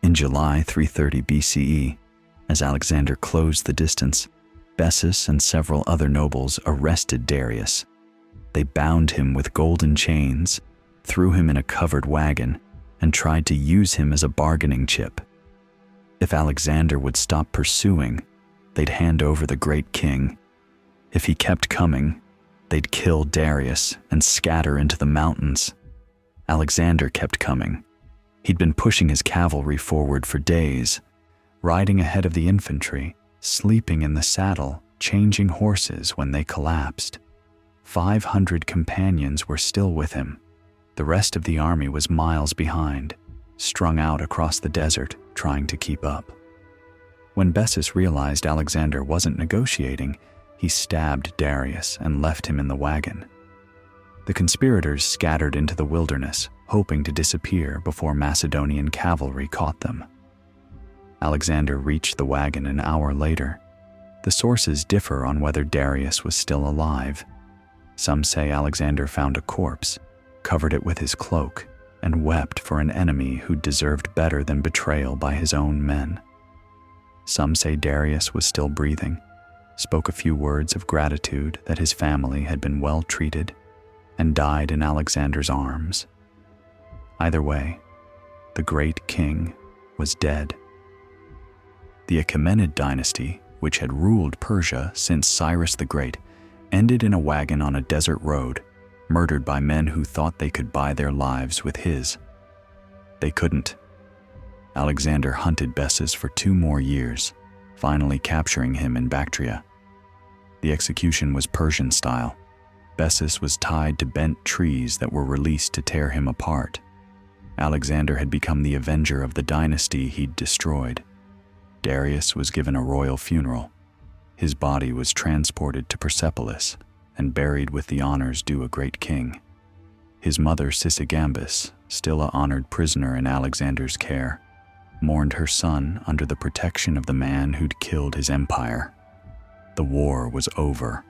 In July 330 BCE, as Alexander closed the distance, Bessus and several other nobles arrested Darius. They bound him with golden chains, threw him in a covered wagon, and tried to use him as a bargaining chip. If Alexander would stop pursuing, they'd hand over the great king. If he kept coming, they'd kill Darius and scatter into the mountains. Alexander kept coming. He'd been pushing his cavalry forward for days, riding ahead of the infantry, sleeping in the saddle, changing horses when they collapsed. 500 companions were still with him. The rest of the army was miles behind, strung out across the desert, trying to keep up. When Bessus realized Alexander wasn't negotiating, he stabbed Darius and left him in the wagon. The conspirators scattered into the wilderness, hoping to disappear before Macedonian cavalry caught them. Alexander reached the wagon an hour later. The sources differ on whether Darius was still alive. Some say Alexander found a corpse, covered it with his cloak, and wept for an enemy who deserved better than betrayal by his own men. Some say Darius was still breathing, spoke a few words of gratitude that his family had been well treated, and died in Alexander's arms. Either way, the great king was dead. The Achaemenid dynasty, which had ruled Persia since Cyrus the Great, ended in a wagon on a desert road, murdered by men who thought they could buy their lives with his. They couldn't. Alexander hunted Bessus for 2 more years, finally capturing him in Bactria. The execution was Persian style. Bessus was tied to bent trees that were released to tear him apart. Alexander had become the avenger of the dynasty he'd destroyed. Darius was given a royal funeral. His body was transported to Persepolis and buried with the honors due a great king. His mother, Sisygambis, still an honored prisoner in Alexander's care, mourned her son under the protection of the man who'd killed his empire. The war was over.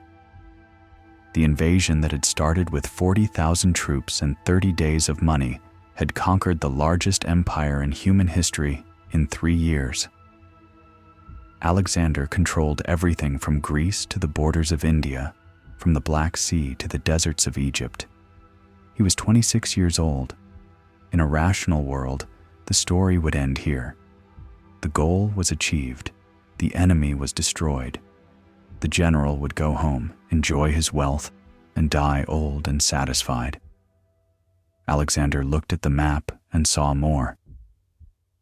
The invasion that had started with 40,000 troops and 30 days of money had conquered the largest empire in human history in 3 years. Alexander controlled everything from Greece to the borders of India, from the Black Sea to the deserts of Egypt. He was 26 years old. In a rational world, the story would end here. The goal was achieved. The enemy was destroyed. The general would go home, enjoy his wealth, and die old and satisfied. Alexander looked at the map and saw more.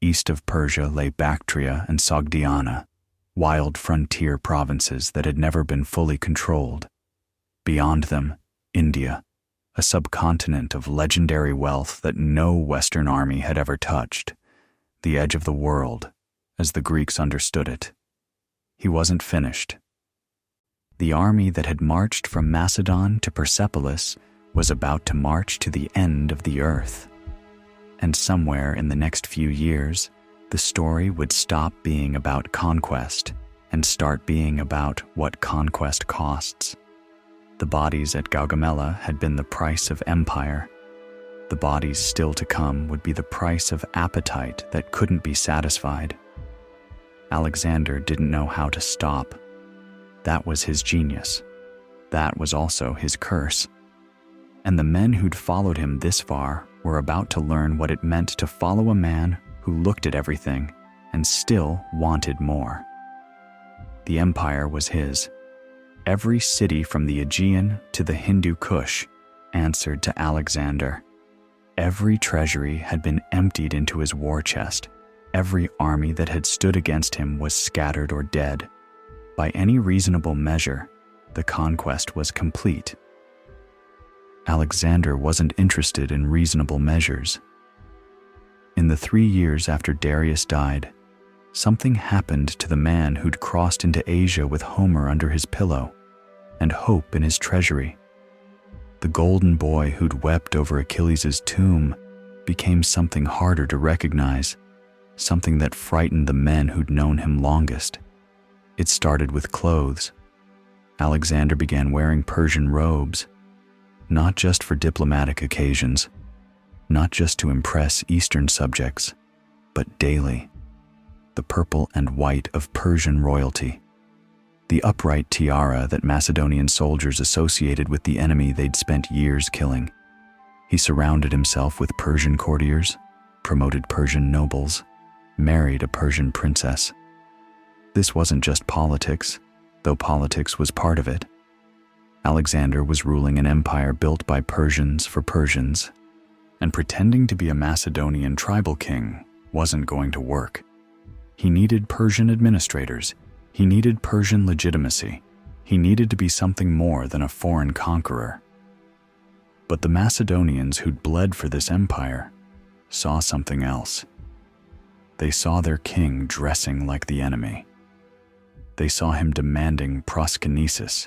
East of Persia lay Bactria and Sogdiana, wild frontier provinces that had never been fully controlled. Beyond them, India, a subcontinent of legendary wealth that no Western army had ever touched, the edge of the world, as the Greeks understood it. He wasn't finished. The army that had marched from Macedon to Persepolis was about to march to the end of the earth. And somewhere in the next few years, the story would stop being about conquest and start being about what conquest costs. The bodies at Gaugamela had been the price of empire. The bodies still to come would be the price of appetite that couldn't be satisfied. Alexander didn't know how to stop. That was his genius. That was also his curse. And the men who'd followed him this far were about to learn what it meant to follow a man who looked at everything and still wanted more. The empire was his. Every city from the Aegean to the Hindu Kush answered to Alexander. Every treasury had been emptied into his war chest. Every army that had stood against him was scattered or dead. By any reasonable measure, the conquest was complete. Alexander wasn't interested in reasonable measures. In the 3 years after Darius died, something happened to the man who'd crossed into Asia with Homer under his pillow and hope in his treasury. The golden boy who'd wept over Achilles' tomb became something harder to recognize, something that frightened the men who'd known him longest. It started with clothes. Alexander began wearing Persian robes, not just for diplomatic occasions, not just to impress Eastern subjects, but daily. The purple and white of Persian royalty, the upright tiara that Macedonian soldiers associated with the enemy they'd spent years killing. He surrounded himself with Persian courtiers, promoted Persian nobles, married a Persian princess. This wasn't just politics, though politics was part of it. Alexander was ruling an empire built by Persians for Persians, and pretending to be a Macedonian tribal king wasn't going to work. He needed Persian administrators. He needed Persian legitimacy. He needed to be something more than a foreign conqueror. But the Macedonians who'd bled for this empire saw something else. They saw their king dressing like the enemy. They saw him demanding proskynesis,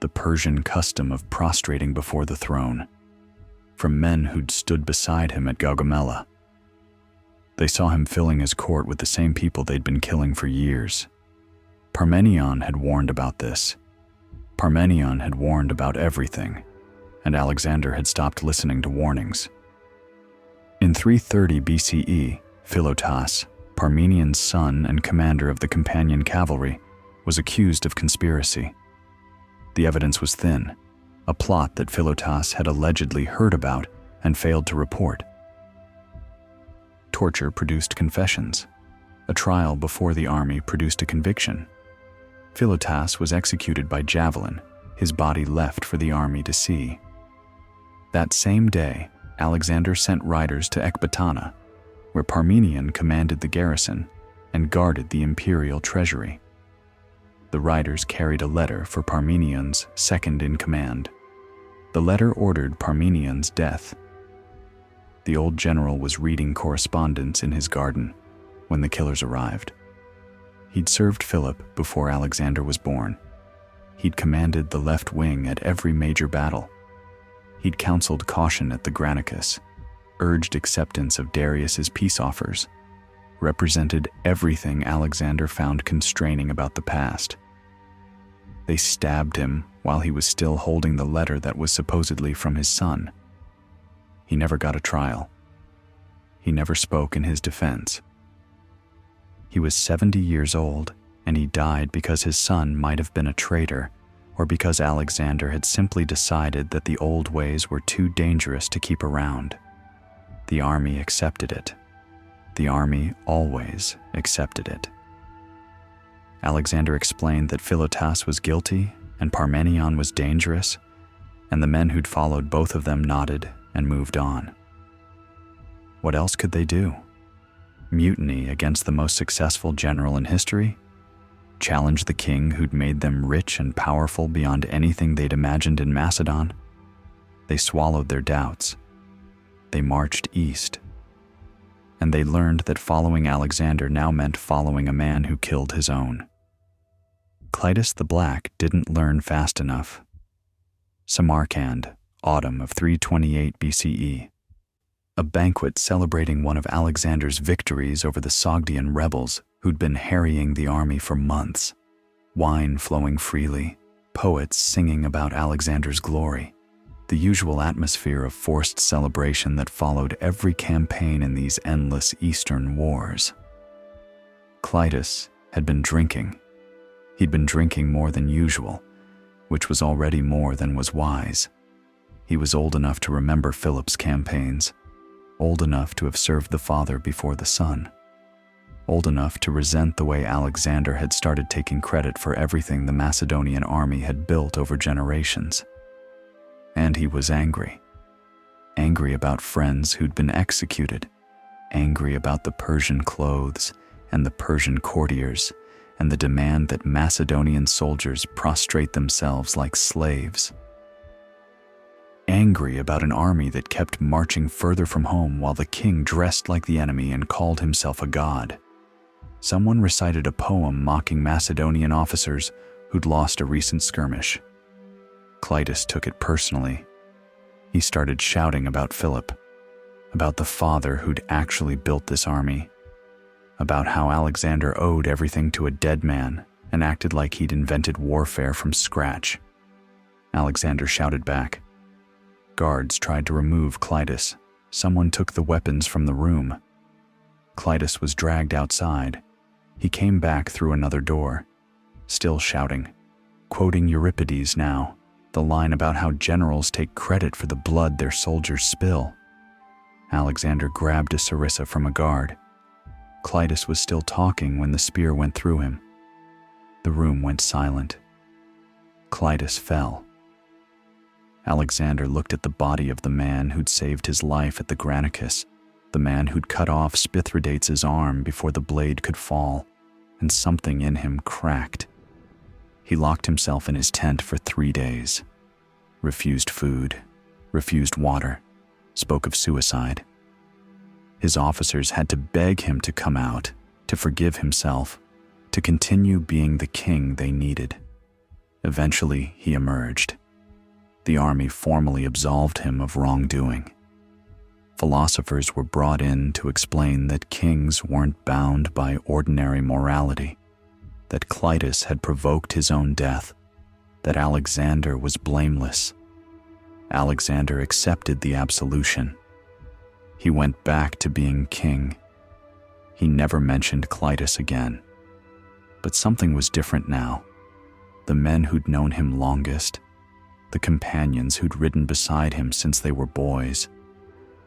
the Persian custom of prostrating before the throne, from men who'd stood beside him at Gaugamela. They saw him filling his court with the same people they'd been killing for years. Parmenion had warned about this. Parmenion had warned about everything, and Alexander had stopped listening to warnings. In 330 BCE, Philotas, Parmenion's son and commander of the companion cavalry, was accused of conspiracy. The evidence was thin, a plot that Philotas had allegedly heard about and failed to report. Torture produced confessions. A trial before the army produced a conviction. Philotas was executed by javelin, his body left for the army to see. That same day, Alexander sent riders to Ecbatana, where Parmenion commanded the garrison and guarded the imperial treasury. The riders carried a letter for Parmenion's second-in-command. The letter ordered Parmenion's death. The old general was reading correspondence in his garden when the killers arrived. He'd served Philip before Alexander was born. He'd commanded the left wing at every major battle. He'd counseled caution at the Granicus, urged acceptance of Darius's peace offers, represented everything Alexander found constraining about the past. They stabbed him while he was still holding the letter that was supposedly from his son. He never got a trial. He never spoke in his defense. He was 70 years old, and he died because his son might have been a traitor, or because Alexander had simply decided that the old ways were too dangerous to keep around. The army accepted it. The army always accepted it. Alexander explained that Philotas was guilty and Parmenion was dangerous, and the men who'd followed both of them nodded and moved on. What else could they do? Mutiny against the most successful general in history? Challenge the king who'd made them rich and powerful beyond anything they'd imagined in Macedon? They swallowed their doubts. They marched east. And they learned that following Alexander now meant following a man who killed his own. Clitus the Black didn't learn fast enough. Samarkand, autumn of 328 BCE. A banquet celebrating one of Alexander's victories over the Sogdian rebels who'd been harrying the army for months. Wine flowing freely, poets singing about Alexander's glory. The usual atmosphere of forced celebration that followed every campaign in these endless Eastern wars. Clitus had been drinking. He'd been drinking more than usual, which was already more than was wise. He was old enough to remember Philip's campaigns, old enough to have served the father before the son, old enough to resent the way Alexander had started taking credit for everything the Macedonian army had built over generations. And he was angry. Angry about friends who'd been executed, angry about the Persian clothes and the Persian courtiers, and the demand that Macedonian soldiers prostrate themselves like slaves. Angry about an army that kept marching further from home while the king dressed like the enemy and called himself a god. Someone recited a poem mocking Macedonian officers who'd lost a recent skirmish. Clitus took it personally. He started shouting about Philip, about the father who'd actually built this army, about how Alexander owed everything to a dead man and acted like he'd invented warfare from scratch. Alexander shouted back. Guards tried to remove Clitus. Someone took the weapons from the room. Clitus was dragged outside. He came back through another door, still shouting, quoting Euripides now, the line about how generals take credit for the blood their soldiers spill. Alexander grabbed a sarissa from a guard. Clitus was still talking when the spear went through him. The room went silent. Clitus fell. Alexander looked at the body of the man who'd saved his life at the Granicus, the man who'd cut off Spithridates' arm before the blade could fall, and something in him cracked. He locked himself in his tent for 3 days, refused food, refused water, spoke of suicide. His officers had to beg him to come out, to forgive himself, to continue being the king they needed. Eventually, he emerged. The army formally absolved him of wrongdoing. Philosophers were brought in to explain that kings weren't bound by ordinary morality, that Clitus had provoked his own death, that Alexander was blameless. Alexander accepted the absolution. He went back to being king. He never mentioned Clitus again. But something was different now. The men who'd known him longest, the companions who'd ridden beside him since they were boys,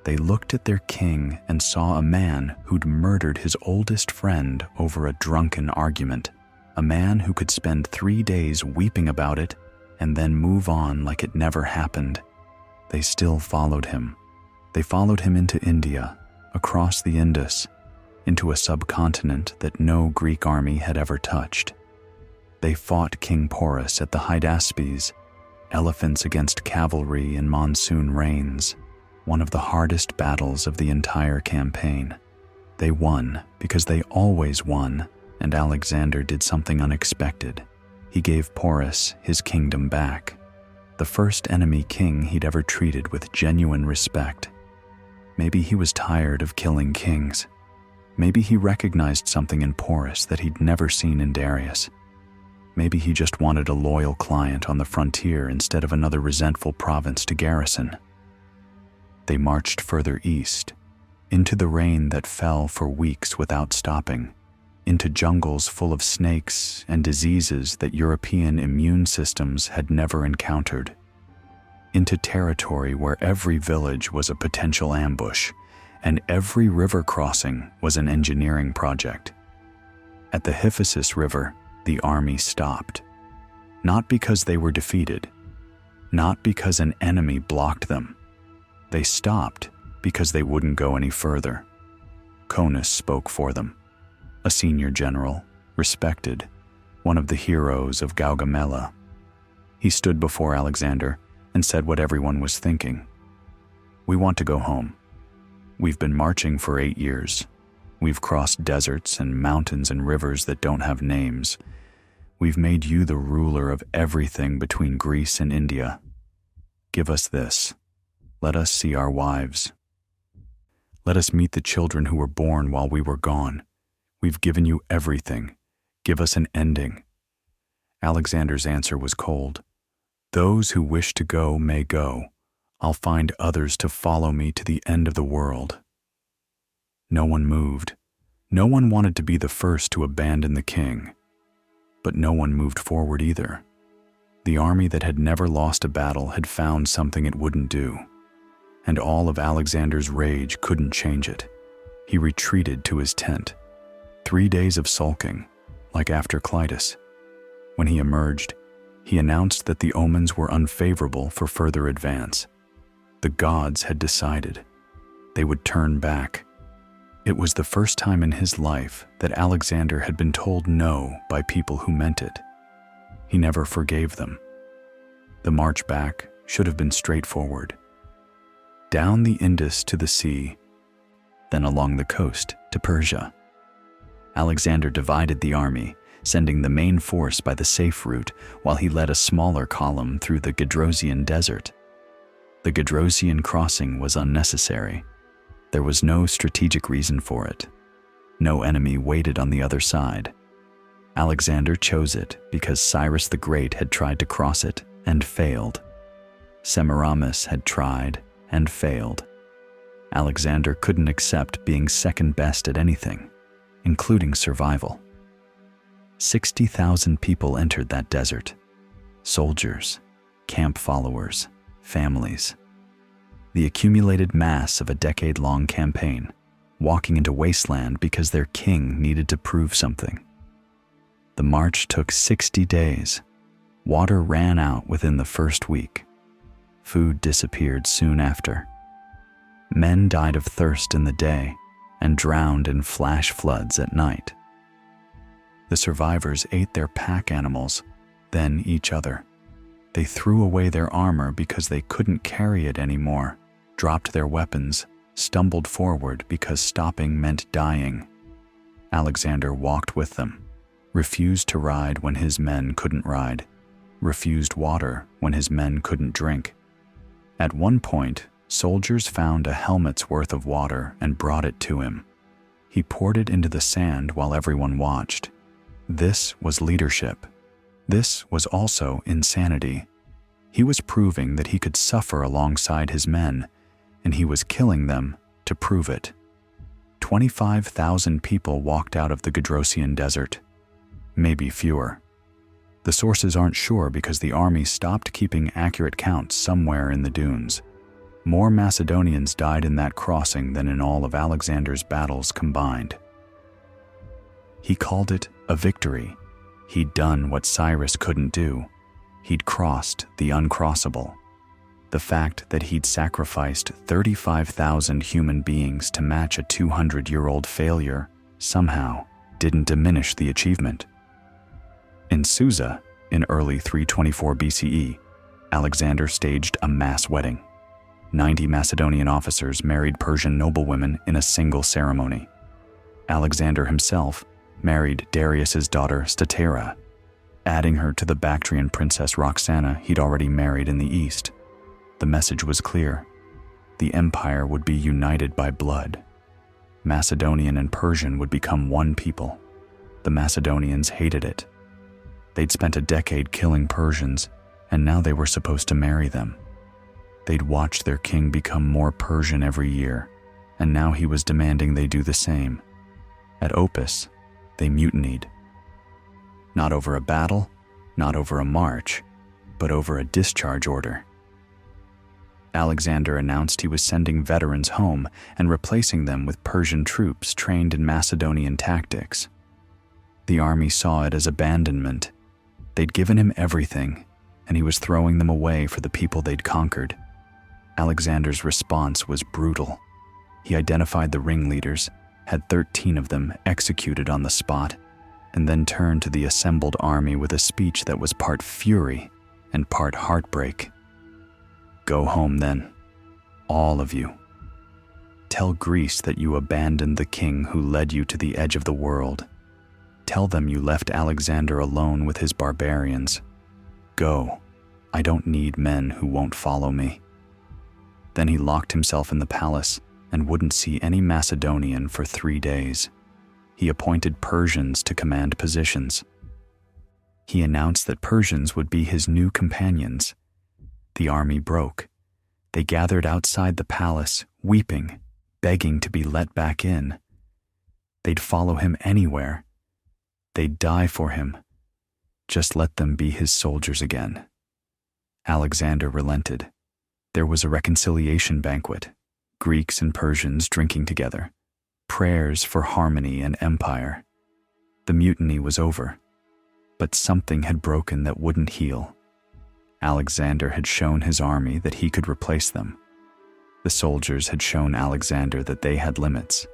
they looked at their king and saw a man who'd murdered his oldest friend over a drunken argument, a man who could spend 3 days weeping about it and then move on like it never happened. They still followed him. They followed him into India, across the Indus, into a subcontinent that no Greek army had ever touched. They fought King Porus at the Hydaspes, elephants against cavalry in monsoon rains, one of the hardest battles of the entire campaign. They won because they always won, and Alexander did something unexpected. He gave Porus his kingdom back, the first enemy king he'd ever treated with genuine respect. Maybe he was tired of killing kings. Maybe he recognized something in Porus that he'd never seen in Darius. Maybe he just wanted a loyal client on the frontier instead of another resentful province to garrison. They marched further east, into the rain that fell for weeks without stopping, into jungles full of snakes and diseases that European immune systems had never encountered, into territory where every village was a potential ambush and every river crossing was an engineering project. At the Hyphasis River, the army stopped, not because they were defeated, not because an enemy blocked them. They stopped because they wouldn't go any further. Conus spoke for them, a senior general, respected, one of the heroes of Gaugamela. He stood before Alexander and said what everyone was thinking. "We want to go home. We've been marching for 8 years. We've crossed deserts and mountains and rivers that don't have names. We've made you the ruler of everything between Greece and India. Give us this. Let us see our wives. Let us meet the children who were born while we were gone. We've given you everything. Give us an ending." Alexander's answer was cold. "Those who wish to go may go. I'll find others to follow me to the end of the world." No one moved. No one wanted to be the first to abandon the king, but no one moved forward either. The army that had never lost a battle had found something it wouldn't do, and all of Alexander's rage couldn't change it. He retreated to his tent. 3 days of sulking, like after Clitus. When he emerged, he announced that the omens were unfavorable for further advance. The gods had decided. They would turn back. It was the first time in his life that Alexander had been told no by people who meant it. He never forgave them. The march back should have been straightforward. Down the Indus to the sea, then along the coast to Persia. Alexander divided the army, sending the main force by the safe route while he led a smaller column through the Gedrosian desert. The Gedrosian crossing was unnecessary. There was no strategic reason for it. No enemy waited on the other side. Alexander chose it because Cyrus the Great had tried to cross it and failed. Semiramis had tried and failed. Alexander couldn't accept being second best at anything, including survival. 60,000 people entered that desert. Soldiers, camp followers, families. The accumulated mass of a decade-long campaign, walking into wasteland because their king needed to prove something. The march took 60 days. Water ran out within the first week. Food disappeared soon after. Men died of thirst in the day and drowned in flash floods at night. The survivors ate their pack animals, then each other. They threw away their armor because they couldn't carry it anymore, dropped their weapons, stumbled forward because stopping meant dying. Alexander walked with them, refused to ride when his men couldn't ride, refused water when his men couldn't drink. At one point, soldiers found a helmet's worth of water and brought it to him. He poured it into the sand while everyone watched. This was leadership. This was also insanity. He was proving that he could suffer alongside his men, and he was killing them to prove it. 25,000 people walked out of the Gedrosian desert. Maybe fewer. The sources aren't sure because the army stopped keeping accurate counts somewhere in the dunes. More Macedonians died in that crossing than in all of Alexander's battles combined. He called it a victory. He'd done what Cyrus couldn't do. He'd crossed the uncrossable. The fact that he'd sacrificed 35,000 human beings to match a 200-year-old failure somehow didn't diminish the achievement. In Susa, in early 324 BCE, Alexander staged a mass wedding. 90 Macedonian officers married Persian noblewomen in a single ceremony. Alexander himself married Darius's daughter Statera, adding her to the Bactrian princess Roxana he'd already married in the east. The message was clear. The empire would be united by blood. Macedonian and Persian would become one people. The Macedonians hated it. They'd spent a decade killing Persians, and now they were supposed to marry them. They'd watched their king become more Persian every year, and now he was demanding they do the same. At Opus, they mutinied. Not over a battle, not over a march, but over a discharge order. Alexander announced he was sending veterans home and replacing them with Persian troops trained in Macedonian tactics. The army saw it as abandonment. They'd given him everything, and he was throwing them away for the people they'd conquered. Alexander's response was brutal. He identified the ringleaders, had 13 of them executed on the spot, and then turned to the assembled army with a speech that was part fury and part heartbreak. Go home then, all of you. Tell Greece that you abandoned the king who led you to the edge of the world. Tell them you left Alexander alone with his barbarians. Go. I don't need men who won't follow me. Then he locked himself in the palace and wouldn't see any Macedonian for 3 days. He appointed Persians to command positions. He announced that Persians would be his new companions. The army broke. They gathered outside the palace, weeping, begging to be let back in. They'd follow him anywhere. They'd die for him. Just let them be his soldiers again. Alexander relented. There was a reconciliation banquet, Greeks and Persians drinking together, prayers for harmony and empire. The mutiny was over, but something had broken that wouldn't heal. Alexander had shown his army that he could replace them. The soldiers had shown Alexander that they had limits.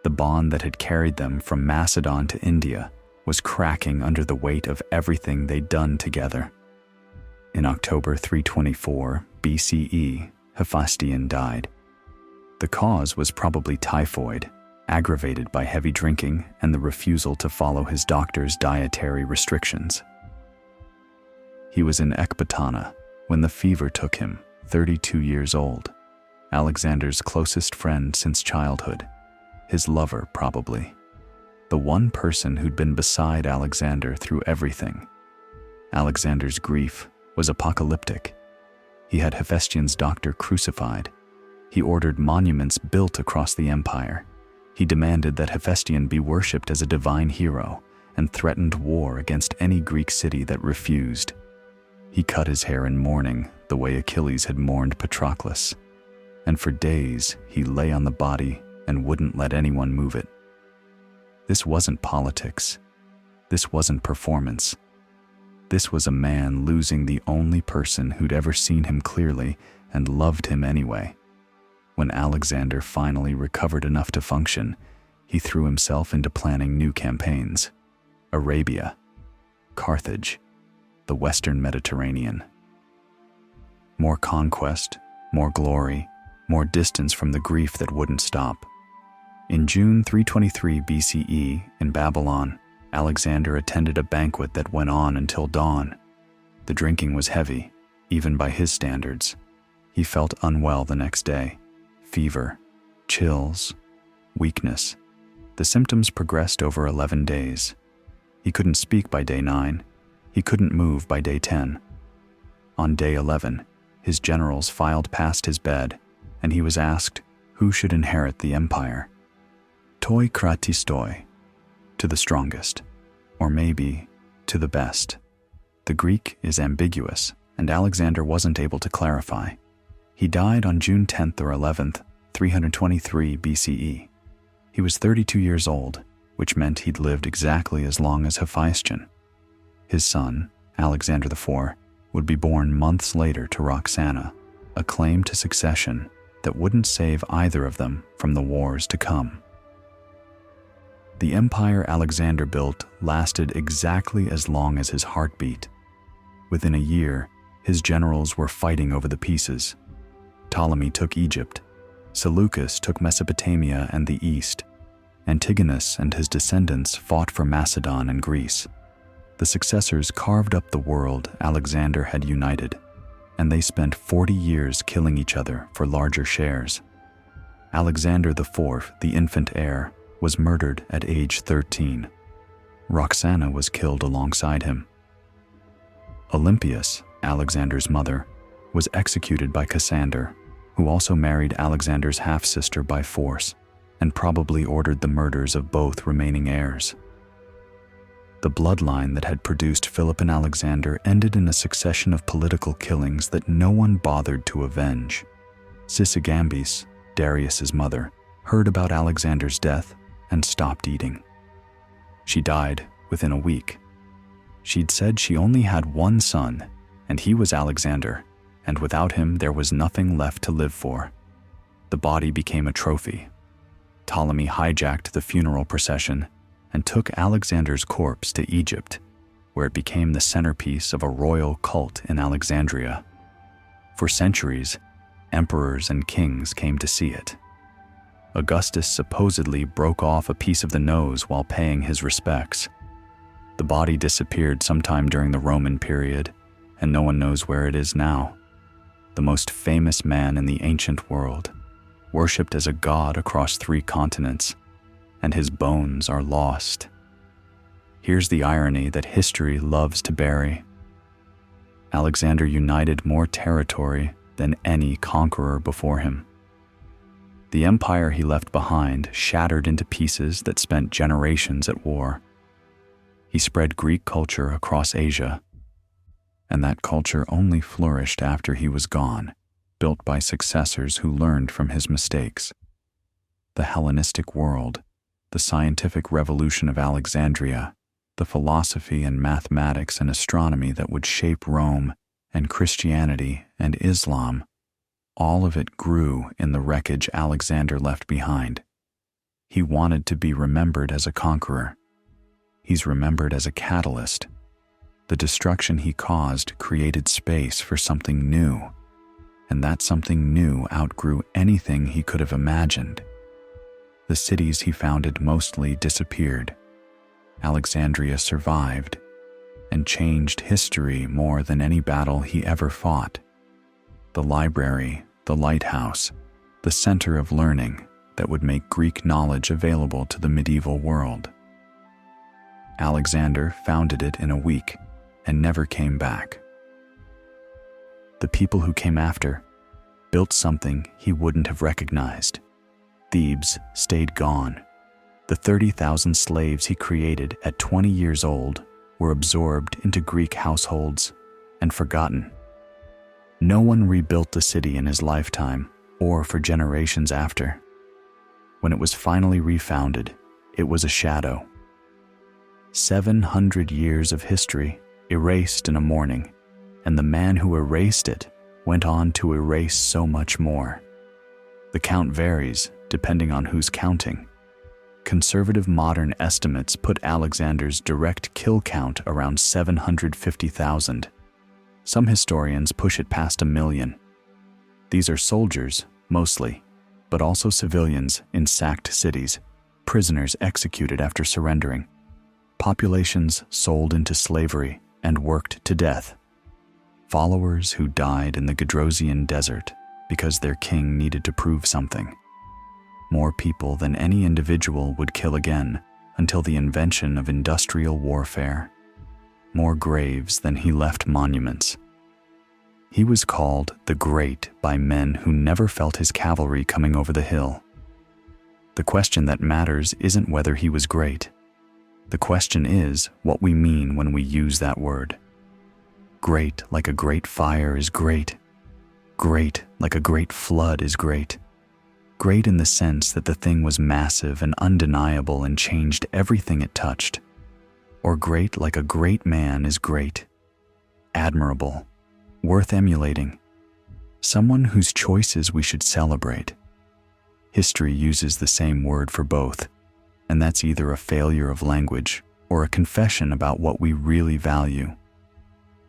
The bond that had carried them from Macedon to India was cracking under the weight of everything they'd done together. In October 324 BCE, Hephaestion died. The cause was probably typhoid, aggravated by heavy drinking and the refusal to follow his doctor's dietary restrictions. He was in Ecbatana when the fever took him, 32 years old, Alexander's closest friend since childhood, his lover probably, the one person who'd been beside Alexander through everything. Alexander's grief was apocalyptic. He had Hephaestion's doctor crucified. He ordered monuments built across the empire. He demanded that Hephaestion be worshipped as a divine hero and threatened war against any Greek city that refused. He cut his hair in mourning the way Achilles had mourned Patroclus, and for days he lay on the body and wouldn't let anyone move it. This wasn't politics. This wasn't performance. This was a man losing the only person who'd ever seen him clearly and loved him anyway. When Alexander finally recovered enough to function, he threw himself into planning new campaigns. Arabia, Carthage, the Western Mediterranean. More conquest, more glory, more distance from the grief that wouldn't stop. In June 323 BCE, in Babylon, Alexander attended a banquet that went on until dawn. The drinking was heavy, even by his standards. He felt unwell the next day. Fever, chills, weakness. The symptoms progressed over 11 days. He couldn't speak by day 9. He couldn't move by day 10. On day 11, his generals filed past his bed, and he was asked who should inherit the empire. Toi kratistoi, to the strongest, or maybe to the best. The Greek is ambiguous, and Alexander wasn't able to clarify. He died on June 10th or 11th, 323 BCE. He was 32 years old, which meant he'd lived exactly as long as Hephaestion. His son, Alexander IV, would be born months later to Roxana, a claim to succession that wouldn't save either of them from the wars to come. The empire Alexander built lasted exactly as long as his heartbeat. Within a year, his generals were fighting over the pieces. Ptolemy took Egypt. Seleucus took Mesopotamia and the East. Antigonus and his descendants fought for Macedon and Greece. The successors carved up the world Alexander had united, and they spent 40 years killing each other for larger shares. Alexander IV, the infant heir, was murdered at age 13. Roxana was killed alongside him. Olympias, Alexander's mother, was executed by Cassander, who also married Alexander's half-sister by force and probably ordered the murders of both remaining heirs. The bloodline that had produced Philip and Alexander ended in a succession of political killings that no one bothered to avenge. Sisygambis, Darius's mother, heard about Alexander's death and stopped eating. She died within a week. She'd said she only had one son, and he was Alexander, and without him there was nothing left to live for. The body became a trophy. Ptolemy hijacked the funeral procession and took Alexander's corpse to Egypt, where it became the centerpiece of a royal cult in Alexandria. For centuries, emperors and kings came to see it. Augustus supposedly broke off a piece of the nose while paying his respects. The body disappeared sometime during the Roman period, and no one knows where it is now. The most famous man in the ancient world, worshipped as a god across 3 continents, and his bones are lost. Here's the irony that history loves to bury. Alexander united more territory than any conqueror before him. The empire he left behind shattered into pieces that spent generations at war. He spread Greek culture across Asia, and that culture only flourished after he was gone, built by successors who learned from his mistakes. The Hellenistic world, the scientific revolution of Alexandria, the philosophy and mathematics and astronomy that would shape Rome and Christianity and Islam, all of it grew in the wreckage Alexander left behind. He wanted to be remembered as a conqueror. He's remembered as a catalyst. The destruction he caused created space for something new, and that something new outgrew anything he could have imagined. The cities he founded mostly disappeared. Alexandria survived and changed history more than any battle he ever fought. The library, the lighthouse, the center of learning that would make Greek knowledge available to the medieval world. Alexander founded it in a week and never came back. The people who came after built something he wouldn't have recognized. Thebes stayed gone. The 30,000 slaves he created at 20 years old were absorbed into Greek households and forgotten. No one rebuilt the city in his lifetime or for generations after. When it was finally refounded, it was a shadow. 700 years of history erased in a morning, and the man who erased it went on to erase so much more. The count varies depending on who's counting. Conservative modern estimates put Alexander's direct kill count around 750,000. Some historians push it past 1 million. These are soldiers, mostly, but also civilians in sacked cities, prisoners executed after surrendering, populations sold into slavery and worked to death, followers who died in the Gedrosian desert because their king needed to prove something. More people than any individual would kill again until the invention of industrial warfare. More graves than he left monuments. He was called the Great by men who never felt his cavalry coming over the hill. The question that matters isn't whether he was great. The question is what we mean when we use that word. Great like a great fire is great. Great like a great flood is great. Great in the sense that the thing was massive and undeniable and changed everything it touched. Or great like a great man is great. Admirable. Worth emulating. Someone whose choices we should celebrate. History uses the same word for both, and that's either a failure of language or a confession about what we really value.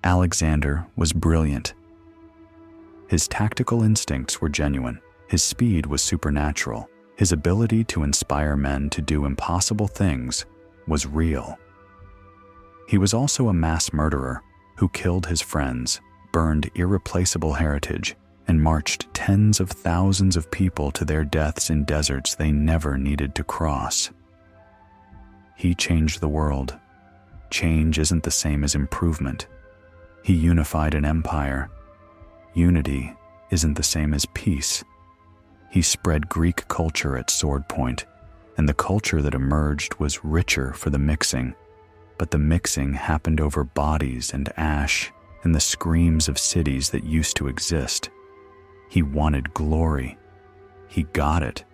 Alexander was brilliant. His tactical instincts were genuine. His speed was supernatural. His ability to inspire men to do impossible things was real. He was also a mass murderer who killed his friends, burned irreplaceable heritage, and marched tens of thousands of people to their deaths in deserts they never needed to cross. He changed the world. Change isn't the same as improvement. He unified an empire. Unity isn't the same as peace. He spread Greek culture at sword point, and the culture that emerged was richer for the mixing, but the mixing happened over bodies and ash and the screams of cities that used to exist. He wanted glory. He got it.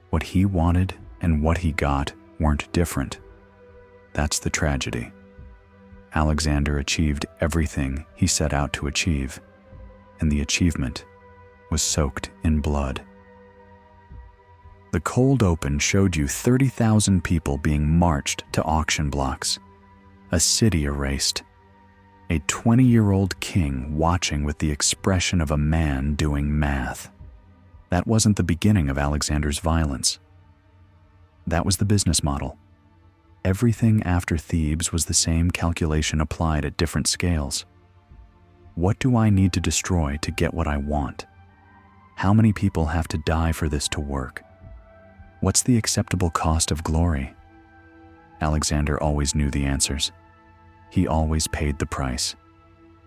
What he wanted and what he got weren't different. That's the tragedy. Alexander achieved everything he set out to achieve, and the achievement was soaked in blood. The cold open showed you 30,000 people being marched to auction blocks, a city erased, a 20-year-old king watching with the expression of a man doing math. That wasn't the beginning of Alexander's violence. That was the business model. Everything after Thebes was the same calculation applied at different scales. What do I need to destroy to get what I want? How many people have to die for this to work? What's the acceptable cost of glory? Alexander always knew the answers. He always paid the price,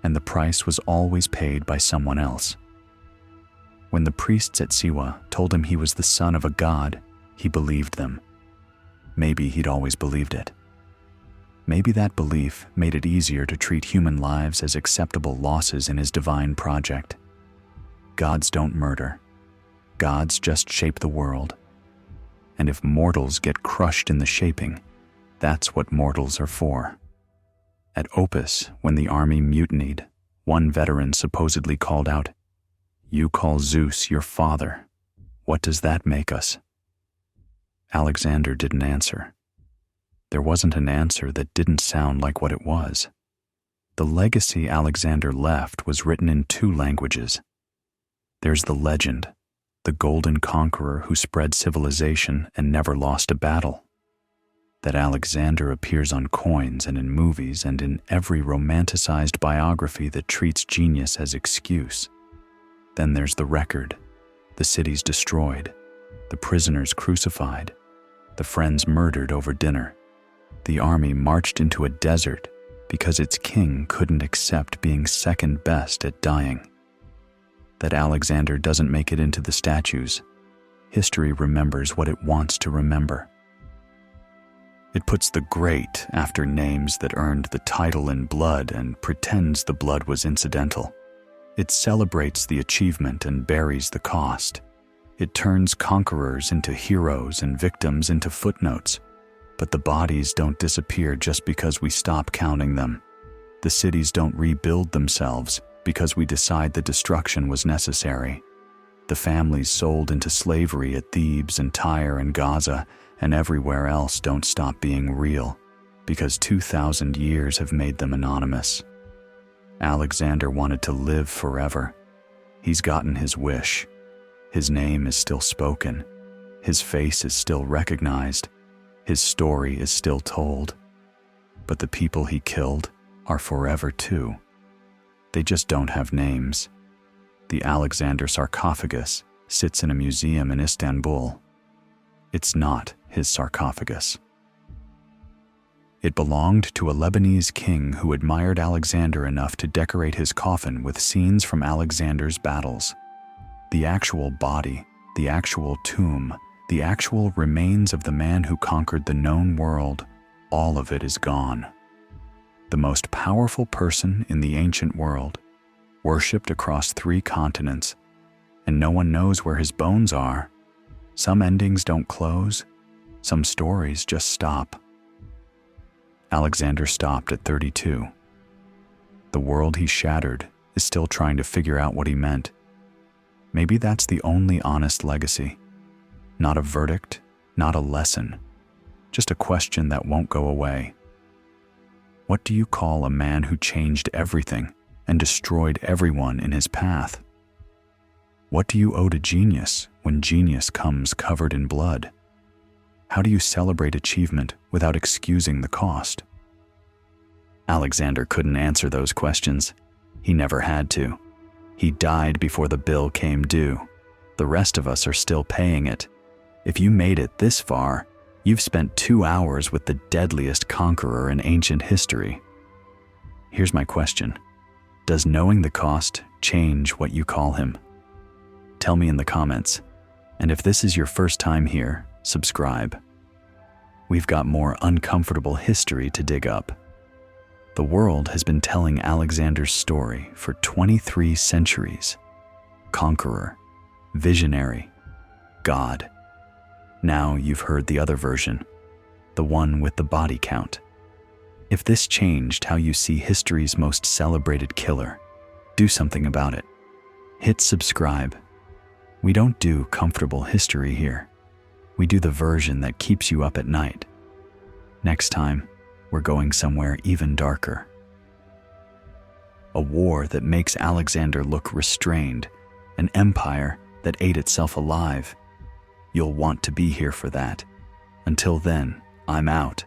and the price was always paid by someone else. When the priests at Siwa told him he was the son of a god, he believed them. Maybe he'd always believed it. Maybe that belief made it easier to treat human lives as acceptable losses in his divine project. Gods don't murder. Gods just shape the world. And if mortals get crushed in the shaping, that's what mortals are for. At Opus, when the army mutinied, one veteran supposedly called out, "You call Zeus your father. What does that make us?" Alexander didn't answer. There wasn't an answer that didn't sound like what it was. The legacy Alexander left was written in 2 languages. There's the legend, the golden conqueror who spread civilization and never lost a battle. That Alexander appears on coins and in movies and in every romanticized biography that treats genius as excuse. Then there's the record, the cities destroyed, the prisoners crucified, the friends murdered over dinner. The army marched into a desert because its king couldn't accept being second best at dying. That Alexander doesn't make it into the statues. History remembers what it wants to remember. It puts the great after names that earned the title in blood and pretends the blood was incidental. It celebrates the achievement and buries the cost. It turns conquerors into heroes and victims into footnotes. But the bodies don't disappear just because we stop counting them. The cities don't rebuild themselves because we decide the destruction was necessary. The families sold into slavery at Thebes and Tyre and Gaza and everywhere else don't stop being real because 2,000 years have made them anonymous. Alexander wanted to live forever. He's gotten his wish. His name is still spoken. His face is still recognized. His story is still told. But the people he killed are forever too. They just don't have names. The Alexander sarcophagus sits in a museum in Istanbul. It's not his sarcophagus. It belonged to a Lebanese king who admired Alexander enough to decorate his coffin with scenes from Alexander's battles. The actual body, the actual tomb, the actual remains of the man who conquered the known world, all of it is gone. The most powerful person in the ancient world, worshipped across 3 continents, and no one knows where his bones are. Some endings don't close, some stories just stop. Alexander stopped at 32. The world he shattered is still trying to figure out what he meant. Maybe that's the only honest legacy. Not a verdict, not a lesson, just a question that won't go away. What do you call a man who changed everything and destroyed everyone in his path? What do you owe to genius when genius comes covered in blood? How do you celebrate achievement without excusing the cost? Alexander couldn't answer those questions. He never had to. He died before the bill came due. The rest of us are still paying it. If you made it this far, you've spent 2 hours with the deadliest conqueror in ancient history. Here's my question. Does knowing the cost change what you call him? Tell me in the comments. And if this is your first time here, subscribe. We've got more uncomfortable history to dig up. The world has been telling Alexander's story for 23 centuries. Conqueror, visionary, God. Now you've heard the other version, the one with the body count. If this changed how you see history's most celebrated killer, do something about it. Hit subscribe. We don't do comfortable history here. We do the version that keeps you up at night. Next time, we're going somewhere even darker. A war that makes Alexander look restrained, an empire that ate itself alive. You'll want to be here for that. Until then, I'm out.